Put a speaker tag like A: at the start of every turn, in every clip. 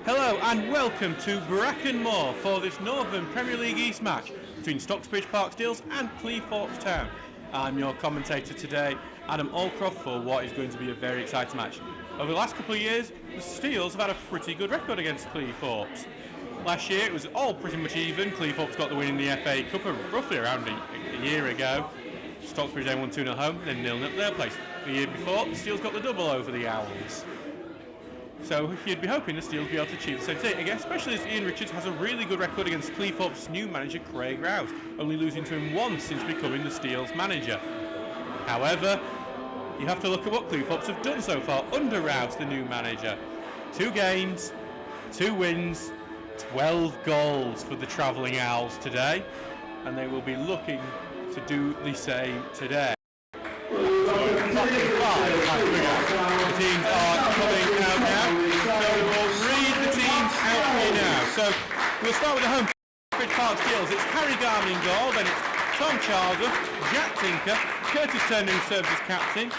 A: Hello and welcome to Brecon Moor for this Northern Premier League East match between Stocksbridge Park Steels and Cleethorpes Town. I'm your commentator today, Adam Allcroft, for what is going to be a very exciting match. Over the last couple of years, the Steels have had a pretty good record against Cleethorpes. Last year it was all pretty much even. Cleethorpes got the win in the FA Cup roughly around a year ago. Stocksbridge then won 2-0 at home, then 0-0 at their place. The year before, the Steels got the double over the Owls. So you'd be hoping the Steels will be able to achieve the same thing, again, especially as Ian Richards has a really good record against Cleethorpes' new manager Craig Rouse, only losing to him once since becoming the Steels manager. However, you have to look at what Cleethorpes have done so far under Rouse, the new manager. 2 games, 2 wins, 12 goals for the travelling Owls today, and they will be looking to do the same today. The teams are coming out now, so we will read the teams out here now. So we'll start with the home Stocksbridge Park Steels. It's Harry Garman in goal, then it's Tom Charlesworth, Jack Tinker, Curtis Turner who serves as captain,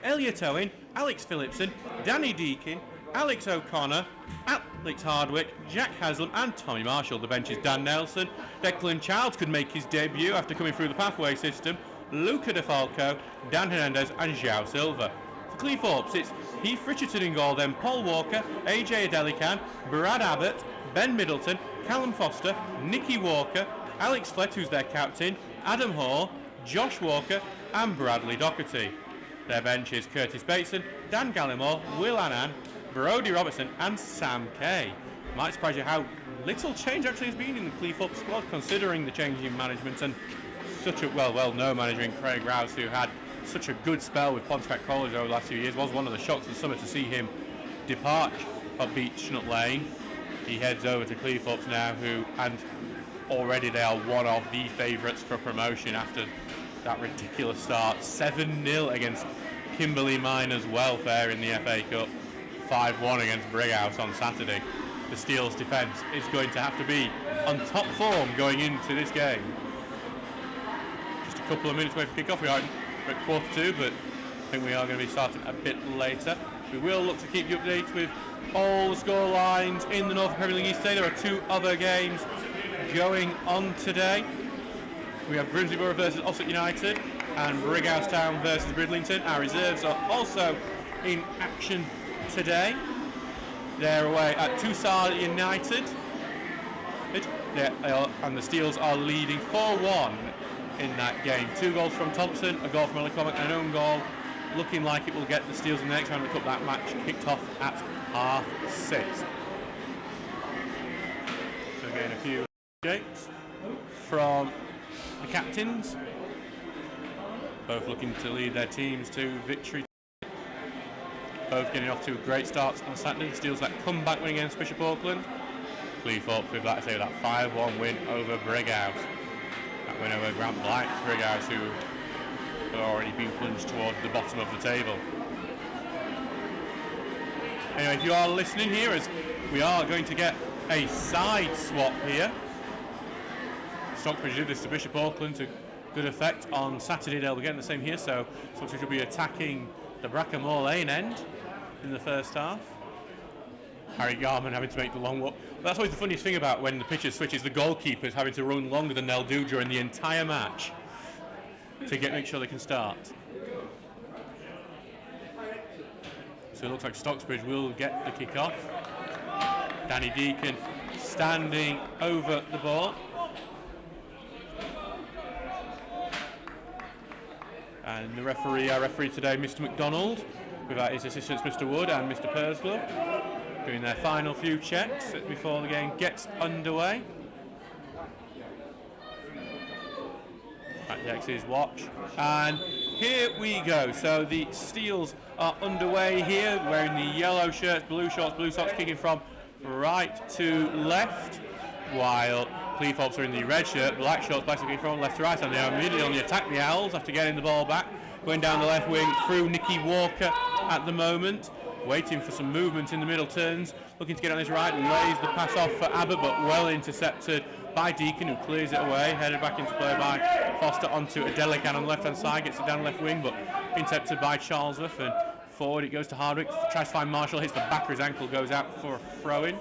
A: Elliot Owen, Alex Phillipson, Danny Deakin, Alex O'Connor, Alex Hardwick, Jack Haslam and Tommy Marshall. The bench is Dan Nelson. Declan Childs could make his debut after coming through the pathway system. Luca DeFalco, Dan Hernandez and João Silva. For Cleethorpes, it's Heath Richardson in goal, then Paul Walker, AJ Adelican, Brad Abbott, Ben Middleton, Callum Foster, Nicky Walker, Alex Flett, who's their captain, Adam Hall, Josh Walker and Bradley Doherty. Their bench is Curtis Bateson, Dan Gallimore, Will Annan, Brody Robertson and Sam Kay. Might surprise you how little change actually has been in the Cleethorpes squad, considering the change in management and such a well-known manager in Craig Rouse, who had such a good spell with Pontefract College over the last few years. Was one of the shocks of the summer to see him depart at Beechnut Lane. He heads over to Cleethorpes now, and already they are one of the favourites for promotion after that ridiculous start. 7-0 against Kimberley Miners Welfare in the FA Cup, 5-1 against Brighouse on Saturday. The Steels' defence is going to have to be on top form going into this game. Just a couple of minutes away from kick-off. We are at 1:45, but I think we are going to be starting a bit later. We will look to keep you updated with all the score lines in the Northern Premier League East today. There are 2 other games going on today. We have Grimsby Borough versus Ossett United and Brighouse Town versus Bridlington. Our reserves are also in action today. They're away at Tusar United. And the Steels are leading 4-1 in that game. 2 goals from Thompson, a goal from Ellie Cormack and an own goal. Looking like it will get the Steels in the next round of the Cup. That match kicked off at 6:30. So again, a few updates from the captains. Both looking to lead their teams to victory. Both getting off to great starts on Saturday. The Steels that comeback win against Bishop Auckland. Cleethorpes with, like I say, that 5-1 win over Brighouse. That win over Grant Black's Brighouse, who have already been plunged towards the bottom of the table. Anyway, if you are listening here, as we are going to get a side swap here. Stocksbridge did this to Bishop Auckland to good effect on Saturday. They'll be getting the same here, so Stocksbridge will be attacking the Brecon Moor Lane end in the first half. Harry Garman having to make the long walk. But that's always the funniest thing about when the pitches switch, is the goalkeepers having to run longer than they'll do during the entire match to make sure they can start. So it looks like Stocksbridge will get the kick off. Danny Deakin standing over the ball. And the referee, our referee today, Mr. McDonald, without his assistants Mr. Wood and Mr. Pursglove, doing their final few checks before the game gets underway. That checks his watch, and here we go. So the Steels are underway here, wearing the yellow shirts, blue shorts, blue socks, kicking from right to left, while Cleethorpes are in the red shirt, black shorts, black kicking from left to right, and they are immediately on the attack. The Owls after getting the ball back, going down the left wing through Nicky Walker at the moment, waiting for some movement in the middle turns, looking to get on his right, lays the pass off for Abbott, but well intercepted by Deakin, who clears it away, headed back into play by Foster onto Adelican on the left hand side, gets it down the left wing, but intercepted by Charlesworth, and forward, it goes to Hardwick, tries to find Marshall, hits the back of his ankle, goes out for a throw-in.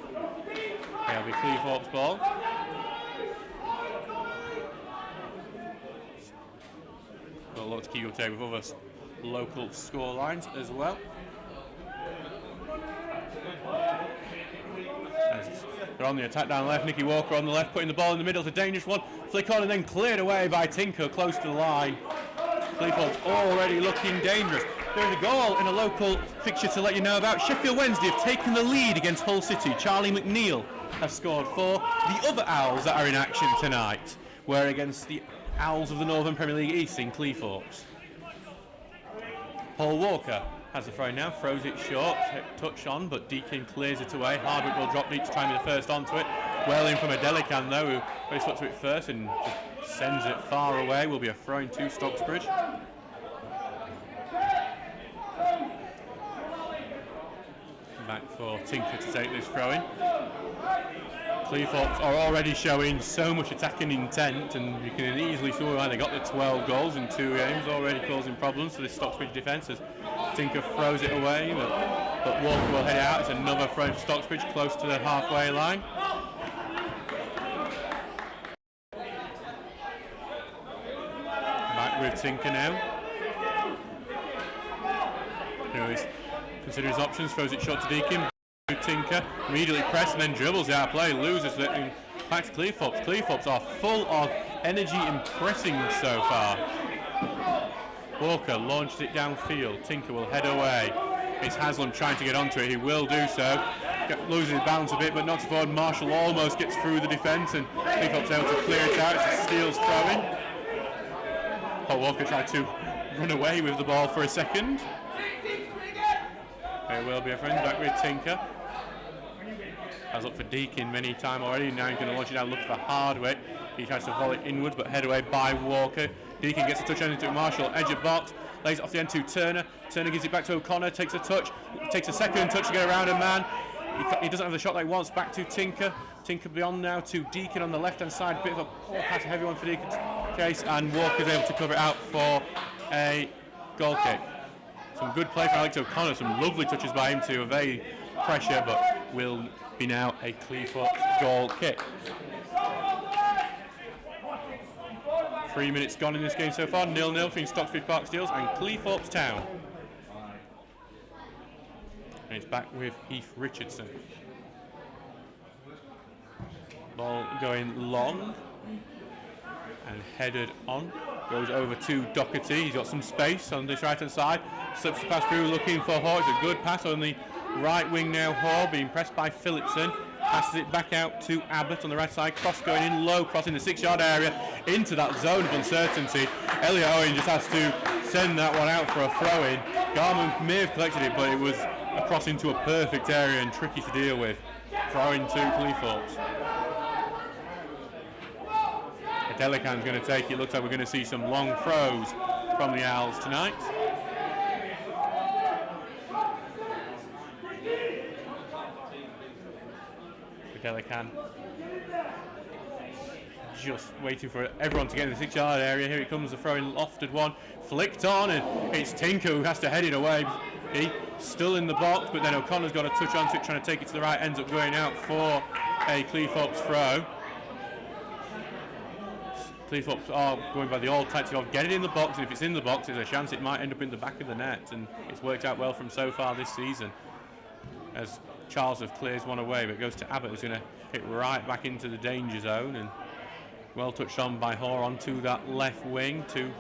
A: It'll be Cleethorpes' ball. Got a lot to keep up to date with other local score lines as well. As they're on the attack down the left, Nicky Walker on the left, putting the ball in the middle. It's a dangerous one. Flick on and then cleared away by Tinker, close to the line. Cleethorpes already looking dangerous. There is a goal in a local fixture to let you know about. Sheffield Wednesday have taken the lead against Hull City. Charlie McNeil has scored for the other Owls that are in action tonight. We're against the Owls of the Northern Premier League East in Cleethorpes. Paul Walker has the throw now, throws it short, touch on, but Deakin clears it away. Hardwick will drop deep to try and be the first onto it. Well in from a Delican though, who put his foot to it first and just sends it far away. Will be a throw in to Stocksbridge. Back for Tinker to take this throw in. Cleethorpes are already showing so much attacking intent, and you can easily see why they got the 12 goals in 2 games, already causing problems for this Stocksbridge defence as Tinker throws it away, but Walker will head out. It's another throw for Stocksbridge, close to the halfway line. Back with Tinker now. Who is considering his options, throws it short to Deakin. Tinker immediately press and then dribbles out of play, loses it, and back to Cleethorpes. Cleethorpes are full of energy and pressing so far. Walker launched it downfield. Tinker will head away. It's Haslam trying to get onto it. He will do so. Loses his balance a bit, but knocks forward. Marshall almost gets through the defence, and Cleethorpes able to clear it out. It's a Steele's throw-in. Paul Walker tried to run away with the ball for a second. There will be a friend back with Tinker. Has looked for Deakin many times already. Now he's going to launch it out, look for Hardwick. He tries to volley inwards, but head away by Walker. Deakin gets a touch on into Marshall, edge of box, lays it off the end to Turner. Turner gives it back to O'Connor, takes a touch, takes a second touch to get around a man. He doesn't have the shot that he wants. Back to Tinker. Tinker beyond now to Deakin on the left-hand side. Bit of a poor pass, a heavy one for Deakin's chase, and Walker's able to cover it out for a goal kick. Some good play from Alex O'Connor, some lovely touches by him to evade pressure, but will be now a Cleethorpes goal kick. 3 minutes gone in this game so far, 0-0 between Stocksbridge Park Steels and Cleethorpes Town. And it's back with Heath Richardson. Ball going long and headed on. Goes over to Doherty. He's got some space on this right-hand side. Slips the pass through, looking for Hoare. It's a good pass on the right wing now. Hoare being pressed by Phillipson. Passes it back out to Abbott on the right side. Cross going in low, crossing the 6-yard area into that zone of uncertainty. Elliot Owen just has to send that one out for a throw-in. Garman may have collected it, but it was a cross into a perfect area and tricky to deal with. Throw-in to Cleethorpes. Delican's going to take it. Looks like we're going to see some long throws from the Owls tonight. Delican just waiting for everyone to get in the 6-yard area. Here it comes, the throw-in lofted one, flicked on, and it's Tinker who has to head it away. He's still in the box, but then O'Connor's got a touch onto it, trying to take it to the right, ends up going out for a Cleethorpes throw. Cleethorpes are going by the old tactic of get it in the box, and if it's in the box, there's a chance it might end up in the back of the net, and it's worked out well from so far this season. As Charles have clears one away, but it goes to Abbott, who's going to hit right back into the danger zone, and well touched on by Hoare onto that left wing to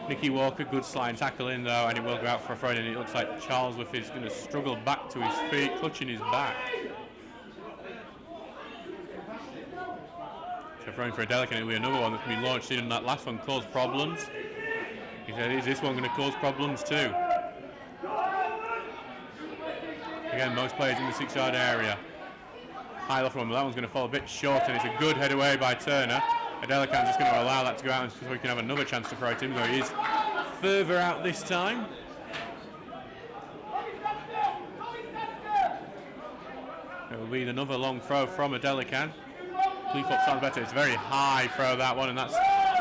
A: Nicky Walker. Good slide tackle in though, and it will go out for a throw in, and it looks like Charlesworth is going to struggle back to his feet, clutching his back. So throwing for a Delican, it'll be another one that can be launched in, and that last one caused problems. He said, is this one going to cause problems too? Again, most players in the 6-yard area. High left one, but that one's going to fall a bit short, and it's a good head away by Turner. Delican's just going to allow that to go out so he can have another chance to throw it in, though he is further out this time. It will be another long throw from a Delican. Cleethorpes sounds better. It's a very high throw, that one, and that's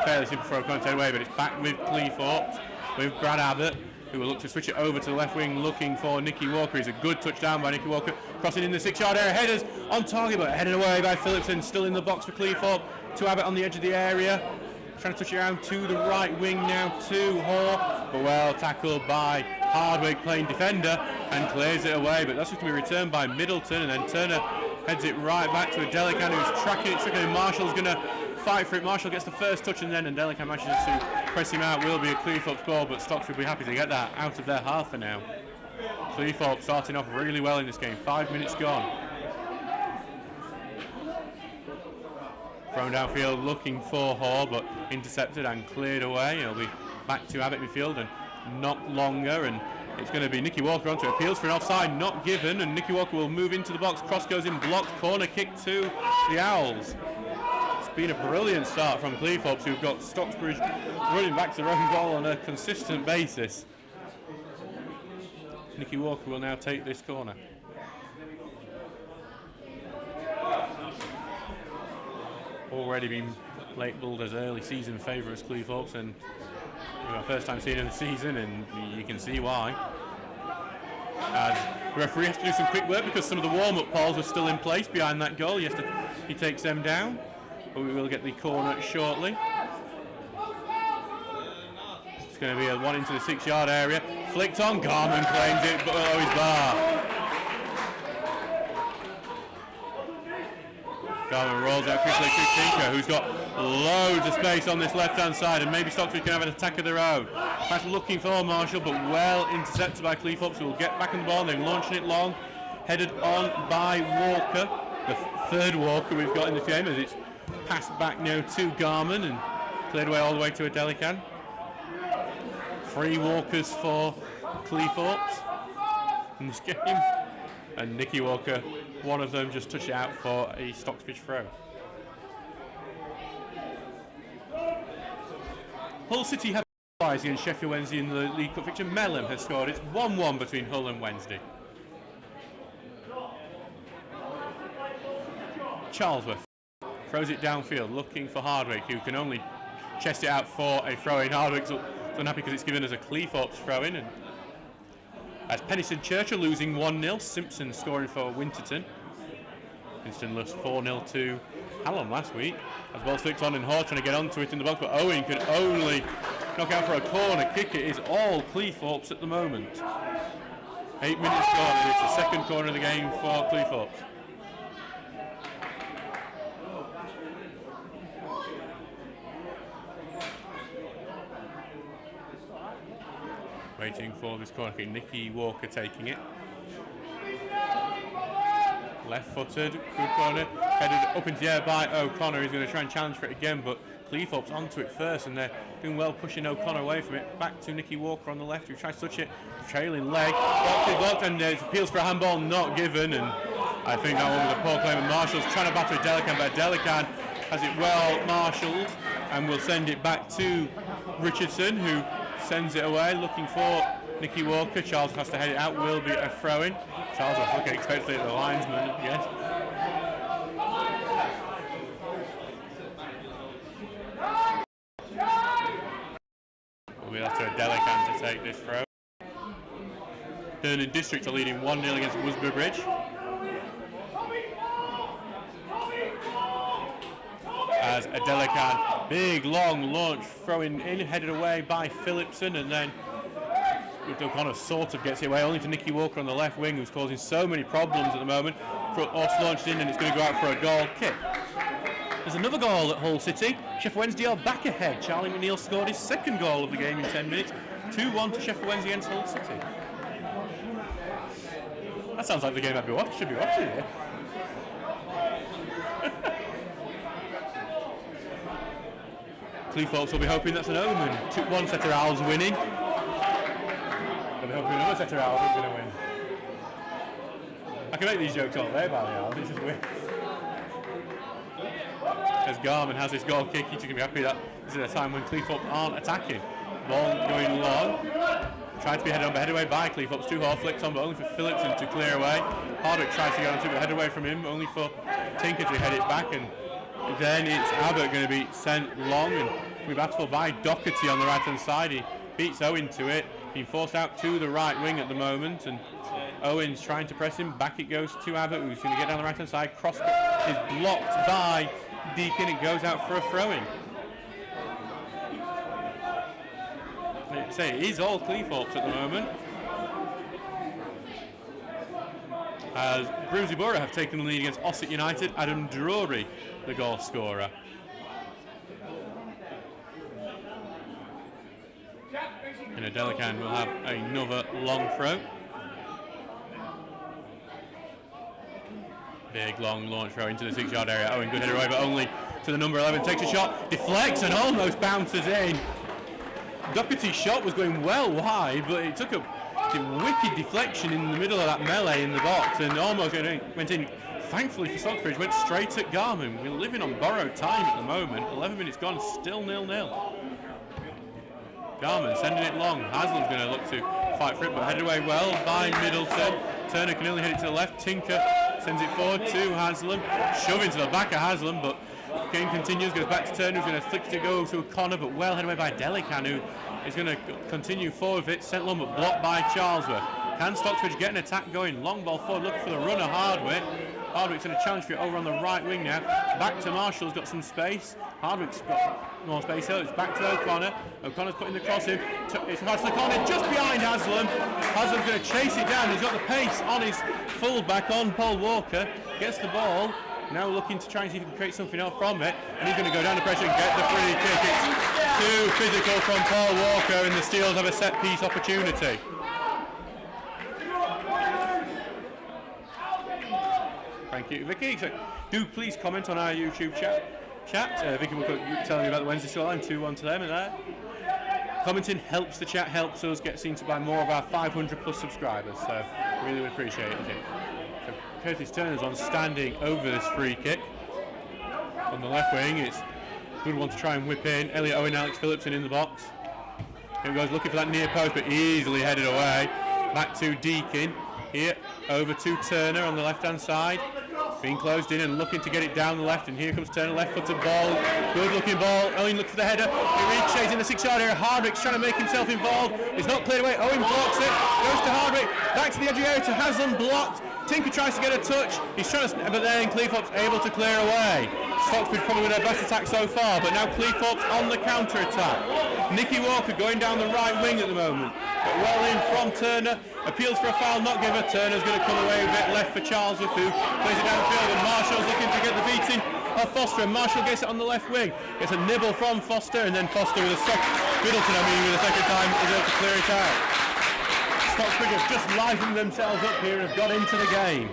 A: fairly simple throw, can't take away, but it's back with Cleethorpes, with Brad Abbott. who will look to switch it over to the left wing, looking for Nicky Walker. It's a good touchdown by Nicky Walker, crossing in the 6-yard area. Headers on target, but headed away by Phillipson. Still in the box for Cleethorpes. To Abbott on the edge of the area, trying to touch it around to the right wing now to Hall, but well tackled by Hardwick, playing defender, and clears it away. But that's just going to be returned by Middleton, and then Turner heads it right back to Adelican, who's tracking it. Marshall's going to fight for it. Marshall gets the first touch, and then Adelican manages to press him out. Will be a Cleethorpes goal, but Stocks will be happy to get that out of their half for now. Cleethorpes starting off really well in this game. 5 minutes gone. Thrown downfield looking for Hall, but intercepted and cleared away. It'll be back to Abbott midfield and not longer, and it's going to be Nicky Walker onto it. Appeals for an offside, not given, and Nicky Walker will move into the box. Cross goes in, blocked, corner kick to the Owls. It's been a brilliant start from Cleethorpes, who've got Stocksbridge running back to their own goal on a consistent basis. Nicky Walker will now take this corner. Already been labelled as early season favourites, Cleethorpes, and our first time seeing in the season, and you can see why. As the referee has to do some quick work because some of the warm-up poles are still in place behind that goal. He takes them down, but we will get the corner shortly. It's going to be a one into the 6-yard area. Flicked on, Garman claims it, but below his bar. Garman rolls out quickly to Tinker, who's got loads of space on this left-hand side, and maybe Stocksbridge can have an attack of their own. That's looking for Marshall, but well intercepted by Cleethorpes, who will get back on the ball. They're launching it long, headed on by Walker, the third Walker we've got in this game, as it's passed back now to Garman and cleared away all the way to Adelican. 3 Walkers for Cleethorpes in this game, and Nicky Walker, one of them, just touched it out for a Stocksbridge throw. Hull City have qualified against Sheffield Wednesday in the League Cup fixture. Melham has scored. It's 1-1 between Hull and Wednesday. Charlesworth throws it downfield, looking for Hardwick, who can only chest it out for a throw-in. Hardwick's unhappy because it's given as a Cleethorpes throw-in. And as Pennison Churchill losing 1-0, Simpson scoring for Winterton. Winston lost 4-0 to Hallam last week. As ball flicked on and Hall trying to get onto it in the box, but Owen can only knock out for a corner kick. It is all Cleethorpes at the moment. 8 minutes gone, and it's the second corner of the game for Cleethorpes. Waiting for this corner kick, Nicky Walker taking it. Left-footed, good corner, headed up into the air by O'Connor. He's going to try and challenge for it again, but Cleethorpes onto it first, and they're doing well pushing O'Connor away from it. Back to Nicky Walker on the left, who tries to touch it, trailing leg, blocked, and there's appeals for a handball not given, and I think that one was a poor claim, and Marshall's trying to batter Adelican, but Adelican has it well marshalled, and will send it back to Richardson, who sends it away, looking for Nicky Walker. Charles has to head it out, will be a throw-in. Charles was looking expectantly at the linesman, yes. We'll have to Adelican to take this throw. Herndon District are leading 1-0 against Worsborough Bridge. As Adelican, big long launch, throwing in, headed away by Phillipson, and then O'Connor sort of gets it away, only to Nicky Walker on the left wing, who's causing so many problems at the moment. Cross launched in, and it's going to go out for a goal kick. There's another goal at Hull City. Sheffield Wednesday are back ahead. Charlie McNeil scored his second goal of the game in 10 minutes. 2-1 to Sheffield Wednesday against Hull City. That sounds like the game should be watching here. Cleethorpes will be hoping that's an omen. Took one set of Owls winning. They'll be hoping another set of Owls is going to win. I can make these jokes all day about the Owls, it's just weird. As Garman has his goal kick, he's going to be happy that this is a time when Cleethorpes aren't attacking. Ball going long. Trying to be headed on, but headed away by Cleethorpes. 2 Hall flicks on, but only for Phillipson to clear away. Hardwick tries to get onto it, but headed away from him, only for Tinker to head it back. And then it's Abbott going to be sent long, and we battled by Doherty on the right hand side. He beats Owen to it, being forced out to the right wing at the moment, and Owen's trying to press him. Back it goes to Abbott, who's going to get down the right hand side. Cross is blocked by Deacon. It goes out for a throw-in. Say it is all Cleethorpes at the moment, as Grimsby Borough have taken the lead against Ossett United. Adam Drury, the goal scorer. And Delican will have another long throw. Big long launch throw into the 6-yard area. Owen, good header away, but only to the number 11. Takes a shot, deflects, and almost bounces in. Doherty's shot was going well wide, but it took a wicked deflection in the middle of that melee in the box and almost went in. Thankfully for Stocksbridge, went straight at Garmin. We're living on borrowed time at the moment. 11 minutes gone, still 0-0. Garmin sending it long. Haslam's going to look to fight for it, but headed away well by Middleton. Turner can only head it to the left. Tinker sends it forward to Haslam. Shoving to the back of Haslam, but game continues, goes back to Turner, who's going to flick to go to O'Connor, but well headed away by Delican, who is going to continue forward with it. Sent long, but blocked by Charlesworth. Can Stocksbridge get an attack going? Long ball forward, looking for the runner, Hardwick. Hardwick's going to challenge for it over on the right wing now. Back to Marshall's got some space. Hardwick's got more space here. It's back to O'Connor. O'Connor's putting the cross in. It's across the corner, just behind Haslam. Haslam's going to chase it down. He's got the pace on his full-back on Paul Walker. Gets the ball. Now looking to try and see if he can create something else from it. And he's going to go down the pressure and get the free kick. It's too physical from Paul Walker, and the Steels have a set-piece opportunity. Thank you, Vicky. So do please comment on our YouTube chat. Vicky will tell you about the Wednesday scoreline, 2-1 to them. And there, commenting helps the chat, helps us get seen to by more of our 500 plus subscribers. So really would appreciate it. So Curtis Turner's on, standing over this free kick on the left wing. It's a good one to try and whip in. Elliot Owen, Alex Phillipson in the box. Here goes looking for that near post, but easily headed away. Back to Deakin. Here over to Turner on the left hand side. Being closed in and looking to get it down the left, and here comes Turner, left-footed ball, good looking ball. Owen looks for the header, it ricochets in the 6-yard area. Hardwick's trying to make himself involved, it's not cleared away. Owen blocks it, goes to Hardwick, back to the edge of the area to Haslam, blocked. Tinker tries to get a touch, he's trying to, but then Cleethorpes able to clear away. Stocksbridge probably with their best attack so far, but now Cleethorpes on the counter-attack. Nicky Walker going down the right wing at the moment, but well in from Turner. Appeals for a foul, not given. Turner's going to come away with it, left for Charlesworth, who plays it down the field, and Marshall's looking to get the beating of Foster, and Marshall gets it on the left wing. Gets a nibble from Foster, and then Foster with a Middleton, with a second time, is able to clear it out. Stocksbridge have just livened themselves up here and have got into the game.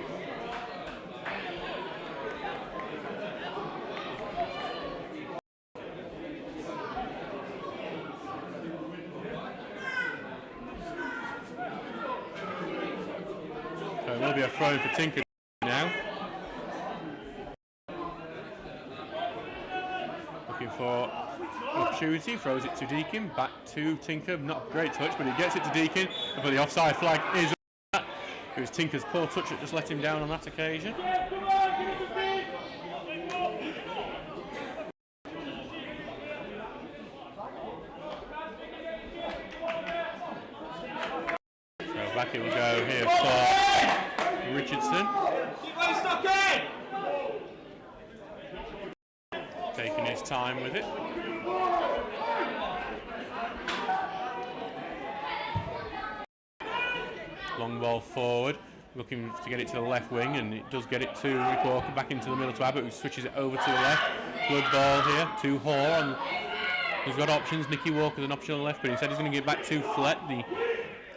A: So it will be a throw for Tinker now. Looking for opportunity, throws it to Deakin, back to Tinker. Not a great touch, but he gets it to Deakin. But the offside flag is up. It was Tinker's poor touch that just let him down on that occasion. So back it will go here for Richardson. Taking his time with it. Long ball forward, looking to get it to the left wing, and it does get it to Rick Walker, back into the middle to Abbott, who switches it over to the left. Good ball here to Hoare. He's got options. Nicky Walker's an option on the left, but instead he's going to get back to Flett, the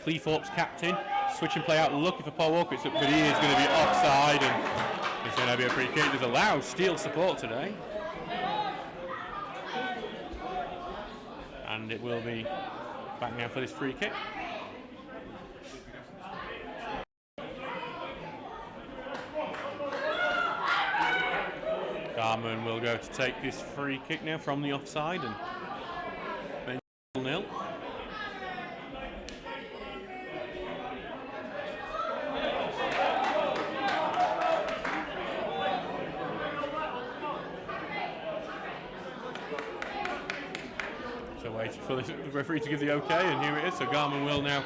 A: Cleethorpes captain. Switch and play out, looking for Paul Walker, but he is going to be offside, and it's going to be a free kick. There's a loud Steel support today. And it will be back now for this free kick. Garman will go to take this free kick now from the offside, and then 0-0. waited for the referee to give the okay, and here it is. So Garmin will now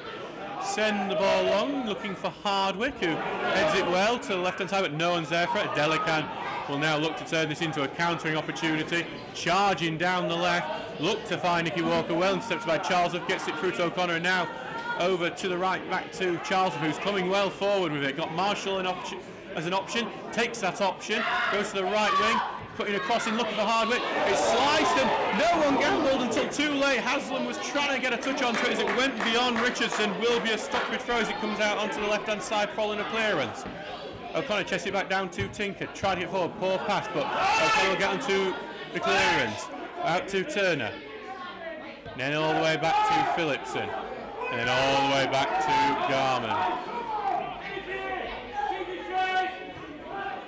A: send the ball long, looking for Hardwick, who heads it well to the left-hand side, but no one's there for it. Delican will now look to turn this into a countering opportunity, charging down the left, look to find Nicky Walker, well intercepted by Charlesworth, gets it through to O'Connor, and now over to the right, back to Charlesworth, who's coming well forward with it. Got Marshall as an option, takes that option, goes to the right wing, putting a crossing, looking for Hardwick. It's sliced and no one gambled until too late. Haslam was trying to get a touch onto it as it went beyond Richardson. Will be a Stocksbridge throw as it comes out onto the left-hand side following a clearance. O'Connor chests it back down to Tinker, tried to get forward, poor pass, but O'Connor will get onto the clearance. Out to Turner. And then all the way back to Phillipson. And then all the way back to Garman.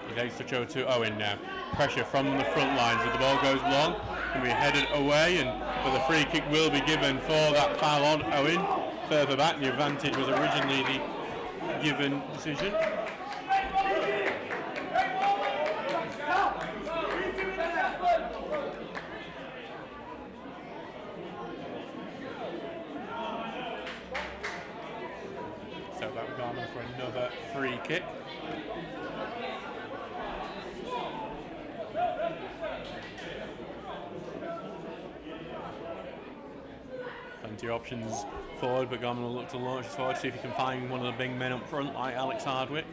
A: He takes touch over to Owen now. Pressure from the front lines as the ball goes long. Can be headed away, but the free kick will be given for that foul on Owen. Further back, the advantage was originally the given decision. So that would go on for another free kick. Plenty of options forward, but Garman will look to launch forward, see if he can find one of the big men up front like Alex Hardwick.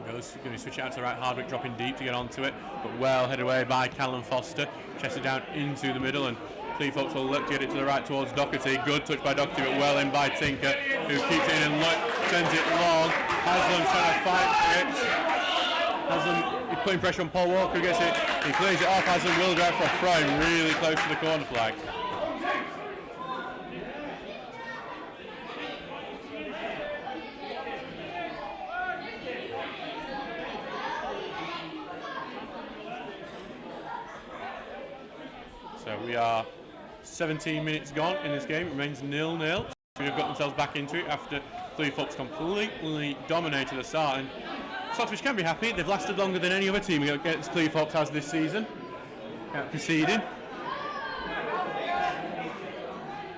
A: Goes, going to switch it out to the right, Hardwick dropping deep to get onto it, but well headed away by Callum Foster. Chested down into the middle, and Cleethorpes will look to get it to the right towards Doherty. Good touch by Doherty, but well in by Tinker, who keeps it in and sends it long. Haslam trying to fight for it. Haslam putting pressure on Paul Walker, gets it. He clears it off. Haslam will drive for a throw, really close to the corner flag. So we are 17 minutes gone in this game. It remains 0-0. They've got themselves back into it after Cleethorpes completely dominated the start. And Stocksbridge can be happy. They've lasted longer than any other team against Cleethorpes has this season. Conceding.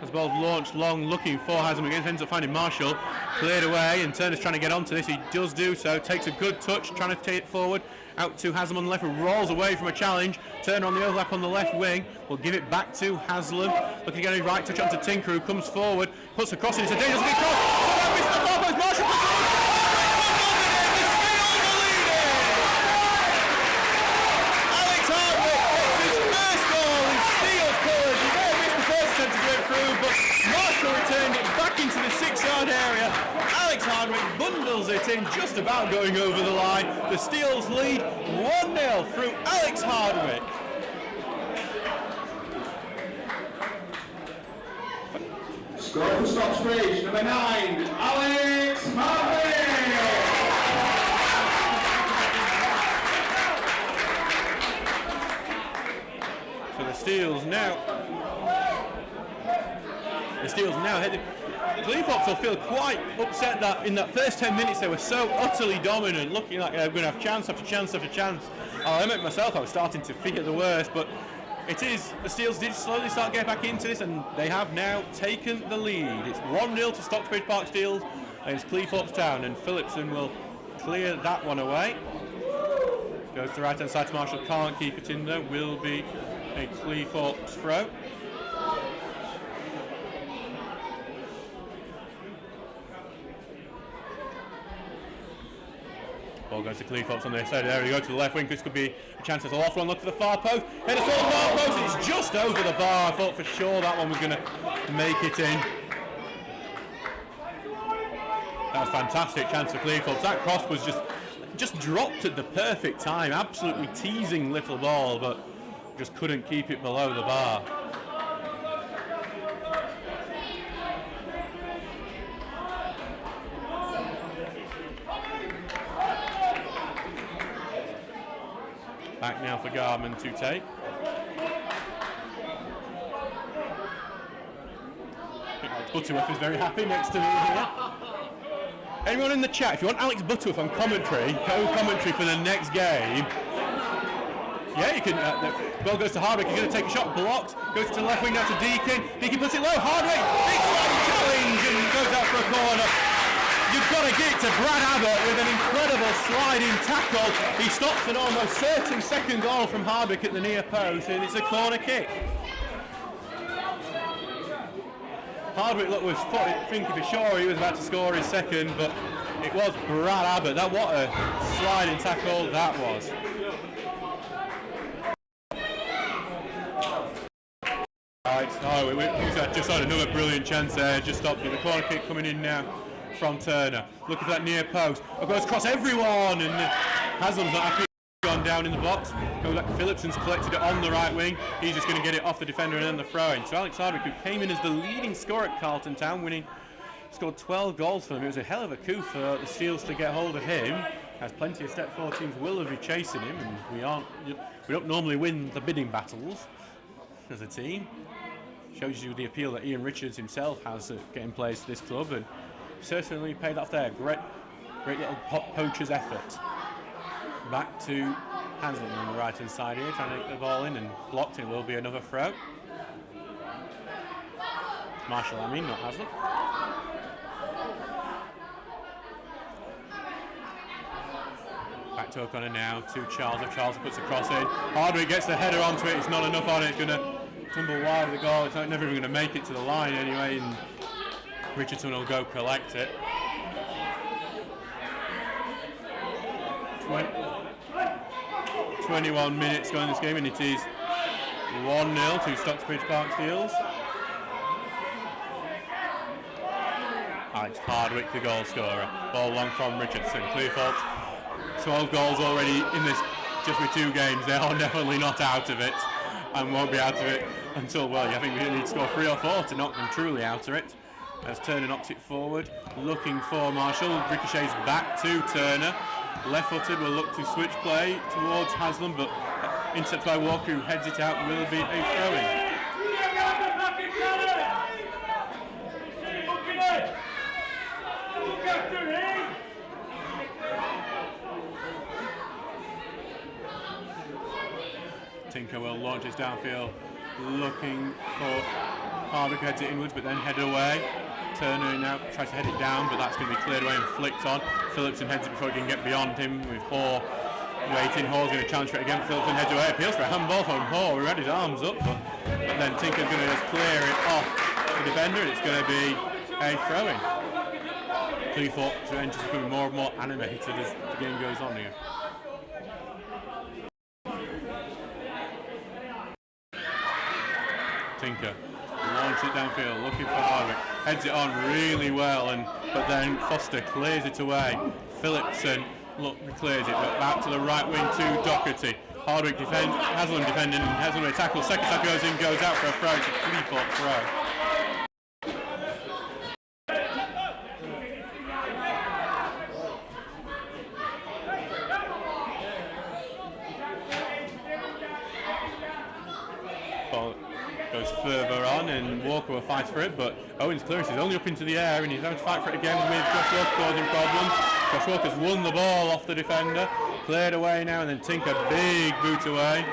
A: As ball launched long, looking for Haslam again, ends up finding Marshall. Cleared away, and Turner's trying to get onto this. He does do so. Takes a good touch, trying to take it forward. Out to Haslam on the left, who rolls away from a challenge. Turner on the overlap on the left wing. Will give it back to Haslam. Looking to get his right touch onto Tinker, who comes forward. Puts the cross in. It's a dangerous big cross. So missed the ball, but Marshall puts it in. Alex Hardwick gets his first goal in Steele's colours. He may have missed the first attempt to get through, but Marshall returned it back into the 6-yard area. Alex Hardwick bundles it in, just about going over the line. The Steels lead 1-0 through Alex Hardwick.
B: Score for Stocksbridge, number 9, Alex Hardwick.
A: So the Steels now headed. Cleethorpes will feel quite upset that in that first 10 minutes they were so utterly dominant, looking like they were going to have chance after chance after chance. I'll admit myself, I was starting to fear the worst, but it is, the Steels did slowly start getting back into this, and they have now taken the lead. It's 1-0 to Stocksbridge Park Steels against Cleethorpes Town, and Phillipson will clear that one away. Goes to the right hand side to Marshall, can't keep it in there, will be a Cleethorpes throw. Ball goes to Cleethorpes on the side. There we go to the left wing. This could be a chance. There's a loft one. Look for the far post. Header for the far post. And it's just over the bar. I thought for sure that one was going to make it in. That was a fantastic chance for Cleethorpes. That cross was just dropped at the perfect time. Absolutely teasing little ball, but just couldn't keep it below the bar. Back now for Garman to take. Alex Butterworth is very happy next to me here. Anyone in the chat, if you want Alex Butterworth on commentary, co-commentary for the next game, Yeah, you can. The ball goes to Hardwick. He's going to take a shot, blocked. Goes to the left wing now to Deakin. Deakin puts it low. Hardwick, big challenge and goes out for a corner. You've got to get to Brad Abbott with an incredible sliding tackle. He stops an almost certain second goal from Hardwick at the near post, and it's a corner kick. Hardwick was thinking for sure he was about to score his second, but it was Brad Abbott. What a sliding tackle that was. Right, we just had another brilliant chance there. Just stopped it. The corner kick coming in now from Turner. Looking for that near post. It goes across everyone, and Haslam's not happy. Gone down in the box. Phillipson's collected it on the right wing. He's just going to get it off the defender and then the throw-in. So Alex Hardwick, who came in as the leading scorer at Carlton Town, scored 12 goals for them. It was a hell of a coup for the Steels to get hold of him, as plenty of Step 4 teams will be chasing him, and we don't normally win the bidding battles as a team. Shows you the appeal that Ian Richards himself has at getting players to this club, and certainly paid off there. Great little poacher's effort. Back to Haslam on the right hand side here, trying to get the ball in and blocked. It will be another throw. Marshall, not Haslam. Back to O'Connor now, to Charles. Charles puts the cross in. Hardwick gets the header onto it. It's not enough on it. It's going to tumble wide of the goal. It's never even going to make it to the line anyway. And Richardson will go collect it. 21 minutes going in this game, and it is 1-0 to Stocksbridge Park Steels. Alex Hardwick, the goal scorer. Ball long from Richardson. Cleethorpes, 12 goals already in this, just with 2 games. They are definitely not out of it, and won't be out of it until, I think we need to score 3 or 4 to knock them truly out of it. As Turner knocks it forward, looking for Marshall. Ricochets back to Turner. Left-footed will look to switch play towards Haslam, but intercepted by Walker, who heads it out. Will be a throw-in. Tinker will launch his downfield, looking for Hardwick, heads it inwards, but then headed away. Turner now tries to head it down, but that's going to be cleared away and flicked on. Phillipson heads it before he can get beyond him, with Hoare waiting. Hoare's going to challenge for it again. Phillipson heads away, appeals for a handball from Hoare, who had his arms up, but then Tinker's going to just clear it off the defender, and it's going to be a throw-in. Cleethorpes are just becoming more and more animated as the game goes on here. Tinker launches it downfield, looking for Hardwick, heads it on really well, but then Foster clears it away. Phillipson clears it, but back to the right wing to Doherty. Hardwick Haslam defending, and Haslam with a tackle. Second tackle goes in, goes out for a throw. It's a Cleethorpes throw. Goes further on, and Walker will fight for it, but Owen's clearance is only up into the air, and he's having to fight for it again with Josh Walker causing problems. Josh Walker's won the ball off the defender, cleared away now, and then Tinker, big boot away,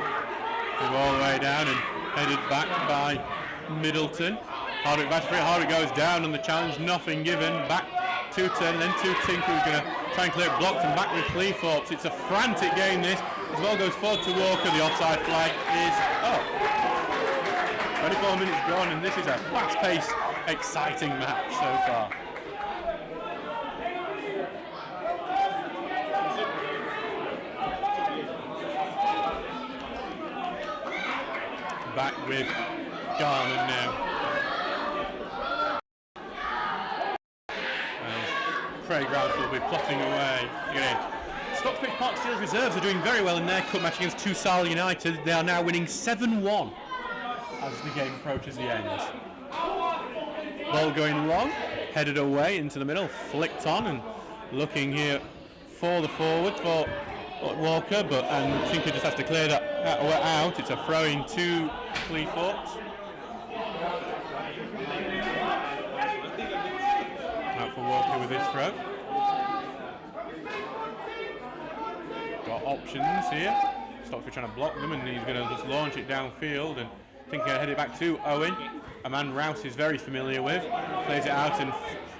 A: move all the way down and headed back by Middleton. Hardwick back for it, Hardwick goes down on the challenge, nothing given, back to Turner, then to Tinker, who's going to try and clear it, blocked, and back with Cleethorpes. It's a frantic game this, as well goes forward to Walker, the offside flag is up. 24 minutes gone, and this is a fast-paced, exciting match so far. Back with Garland now. Craig Rouse will be plotting away again. Stocksbridge Park Steels reserves are doing very well in their cup match against Tusal United. They are now winning 7-1. As the game approaches the end. Ball going long, headed away into the middle, flicked on, and looking here for the forward for Walker, and Tinker just has to clear that out. It's a throw-in to Cleethorpes. Out for Walker with this throw. Got options here. Stocksbridge trying to block them, and he's going to just launch it downfield and thinking he'll head it back to Owen. A man Rouse is very familiar with. Plays it out, and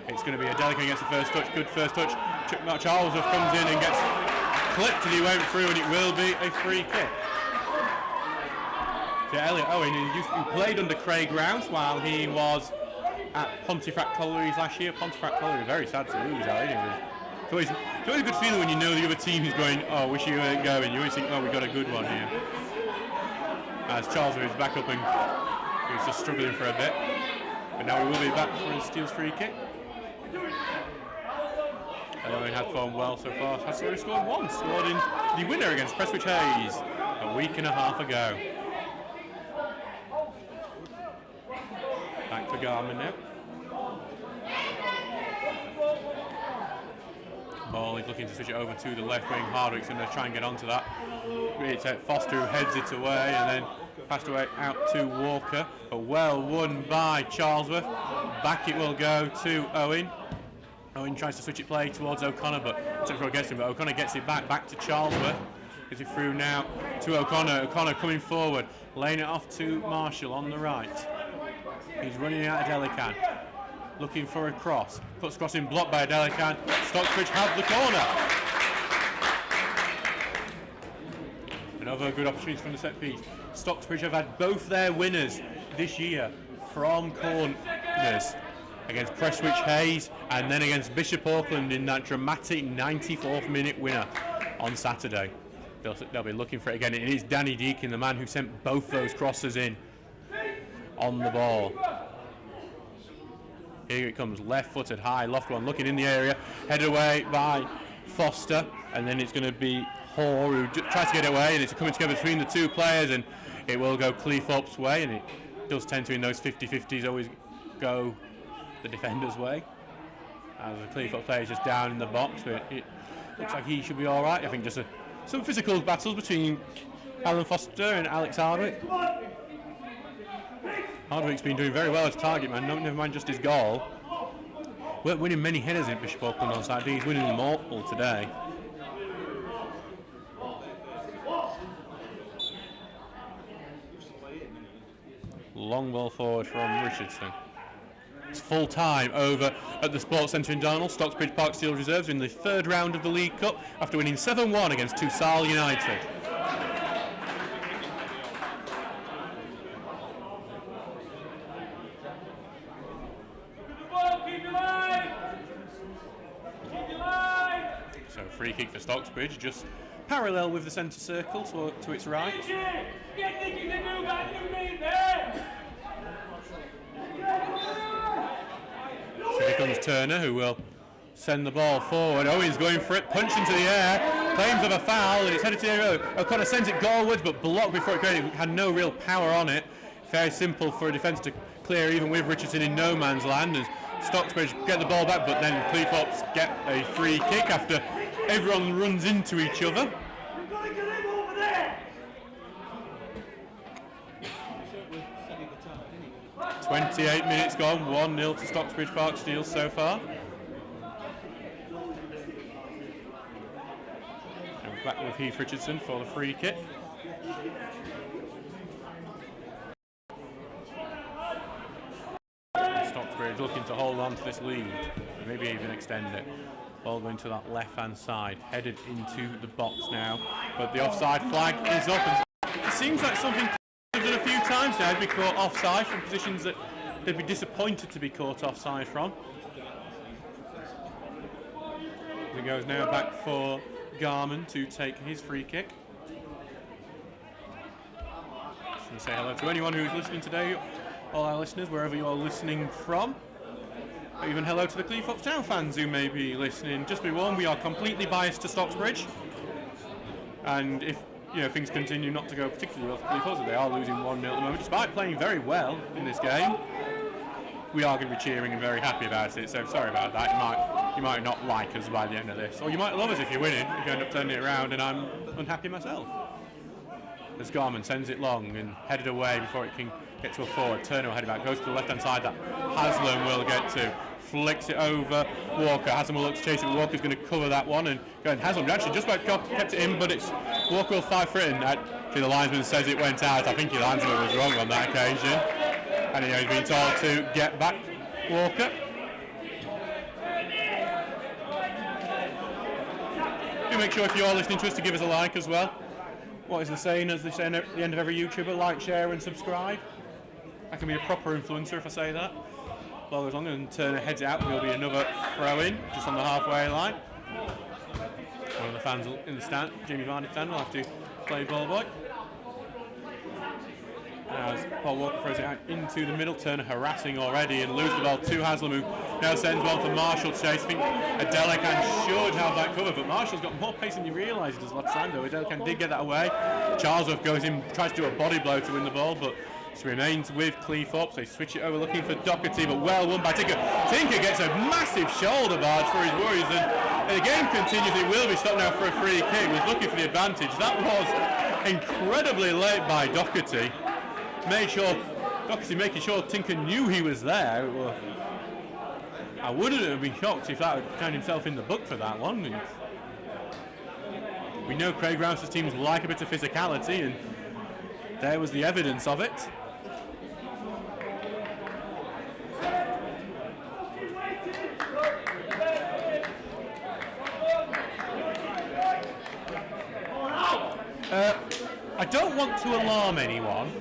A: it's going to be a Delican against the first touch. Good first touch. Charlesworth comes in and gets clipped, and he went through, and it will be a free kick. So Elliot Owen, who played under Craig Rouse while he was at Pontefract Collieries last year. Pontefract Collieries, very sad to lose that. It's always a good feeling when you know the other team is going, oh, wish you weren't going. You always think, oh, we got a good one here. As Charlesworth is back up and he was just struggling for a bit. But now he will be back for his Steel's free kick. And Owen had performed well so far. Has already scored once. Scored in the winner against Prestwich Hayes a week and a half ago. Back to Garmin now. Ball is looking to switch it over to the left wing. Hardwick's going to try and get onto that. It's Foster who heads it away and then passed away out to Walker. But well won by Charlesworth. Back it will go to Owen. Owen tries to switch it play towards O'Connor, but Tucker gets him. But O'Connor gets it back to Charlesworth. Gets it through now to O'Connor. O'Connor coming forward, laying it off to Marshall on the right. He's running out of Delican. Looking for a cross. Puts crossing blocked by Delican. Stocksbridge have the corner. Another good opportunity from the set piece. Stocksbridge have had both their winners this year from corners against Prestwich Hayes and then against Bishop Auckland in that dramatic 94th minute winner on Saturday. They'll be looking for it again. It is Danny Deakin, the man who sent both those crosses in on the ball. Here it comes, left-footed, high, loft one, looking in the area, headed away by Foster, and then it's going to be Hoare who tries to get away, and it's coming together between the two players, and it will go Cleethorpes' way, and it does tend to, in those 50-50s, always go the defender's way. As the Cleethorpes player is just down in the box, but it looks like he should be all right. I think just some physical battles between Alan Foster and Alex Hardwick. Hardwick's been doing very well as target man, never mind just his goal. Weren't winning many headers in Bishop Auckland on Saturday, he's winning them all today. Long ball forward from Richardson. It's full time over at the Sports Centre in Darnall. Stocksbridge Park Steel Reserves in the third round of the League Cup after winning 7-1 against Tusal United. So free kick for Stocksbridge, just parallel with the centre circle to its right. So here comes Turner, who will send the ball forward. Owen's going for it, punch into the air, claims of a foul, and it's headed to the area. O'Connor sends it goalwards, but blocked before it goes. It had no real power on it. Very simple for a defence to clear, even with Richardson in no man's land. As Stocksbridge get the ball back, but then Cleethorpes get a free kick after everyone runs into each other. "28 minutes gone, 1-0 to Stocksbridge Park Steel so far." And back with Heath Richardson for the free kick. And Stocksbridge looking to hold on to this lead, maybe even extend it. Ball going to that left-hand side, headed into the box now, but the offside flag is up. And it seems like something they've done a few times now, to be caught offside from positions that they'd be disappointed to be caught offside from. It goes now back for Garman to take his free kick. Just want to say hello to anyone who's listening today, all our listeners, wherever you are listening from. Even hello to the Cleethorpes Town fans who may be listening. Just be warned, we are completely biased to Stocksbridge, and if things continue not to go particularly well for Cleethorpes, they are losing 1-0 at the moment, despite playing very well in this game. We are going to be cheering and very happy about it, so sorry about that. You might not like us by the end of this, or you might love us if you're winning, if you end up turning it around, and I'm unhappy myself. As Garman sends it long and headed away before it can get to a forward. Turner will head it back, goes to the left-hand side that Haslam will get to. flicks it over Walker. Haslam will look to chase it. Walker's going to cover that one and go. And Haslam actually just about kept it in, but it's Walker will fight for it. And actually the linesman says it went out. I think the linesman was wrong on that occasion. And he's been told to get back Walker. Do make sure if you're listening to us to give us a like as well. What is the saying, as they say at the end of every YouTuber? Like, share and subscribe. I can be a proper influencer if I say that. Ball goes on and Turner heads it out. There'll be another throw in just on the halfway line. One of the fans in the stand, Jimmy Varney stand, will have to play ball boy. As Paul Walker throws it out into the middle, Turner harassing already and loses the ball to Haslam, who now sends one for Marshall to chase. I think Adelican should have that cover, but Marshall's got more pace than you realise he does last time, though. Adelican did get that away. Charlesworth goes in, tries to do a body blow to win the ball, but it remains with Cleethorpes. They switch it over looking for Doherty, but well won by Tinker. Tinker gets a massive shoulder barge for his worries, and the game continues. It will be stopped now for a free kick. Was looking for the advantage. That was incredibly late by Doherty. Doherty making sure Tinker knew he was there. Well, I wouldn't have been shocked if that had found himself in the book for that one. And we know Craig Rouse's teams like a bit of physicality, and there was the evidence of it. I don't want to alarm anyone,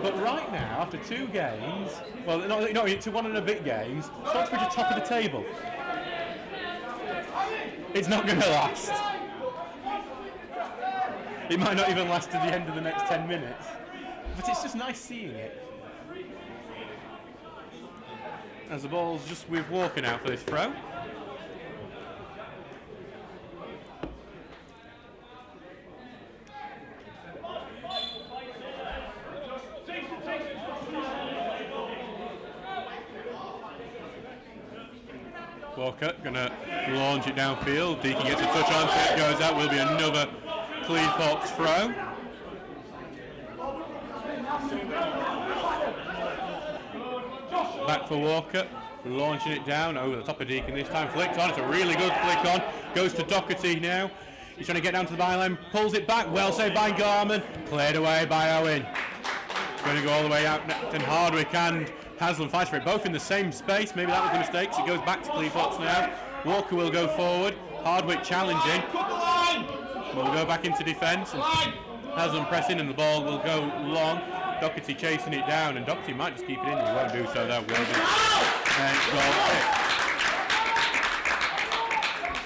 A: but right now, after 2 games, well, not to 1 and a bit games, Stocksbridge are top of the table. It's not going to last. It might not even last to the end of the next 10 minutes, but it's just nice seeing it. As the ball's just with Walker now for this throw. Walker gonna launch it downfield. Deakin gets a touch on it, it goes out. Will be another Cleethorpes throw. Back for Walker, launching it down over the top of Deakin this time. Flicked on, it's a really good flick on. Goes to Doherty now. He's trying to get down to the byline, pulls it back. Well saved by Garman. Cleared away by Owen. Going to go all the way out and Hardwick and Haslam fights for it, both in the same space. Maybe that was the mistake. So it goes back to Cleethorpes now. Walker will go forward. Hardwick challenging. Will go back into defence. And Haslam pressing, and the ball will go long. Doherty chasing it down, and Doherty might just keep it in. He won't do so. That will be. And goal.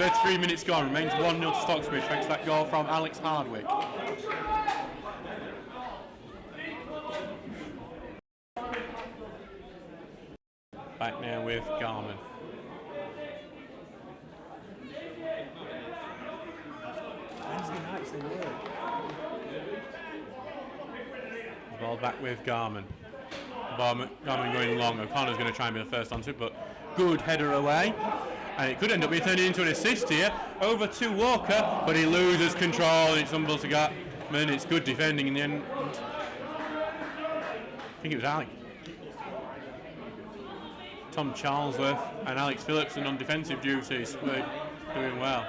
A: 33 minutes gone. Remains 1-0 to Stocksbridge thanks to that goal from Alex Hardwick. Back now with Garman. Wednesday nights they work. The ball back with Garman. Garman going long. O'Connor's going to try and be the first onto it, but good header away. And it could end up being turned into an assist here. Over to Walker, but he loses control and it stumbles to Gatman. It's good defending in the end. I think it was Alec. Tom Charlesworth and Alex Phillipson on defensive duties were doing well.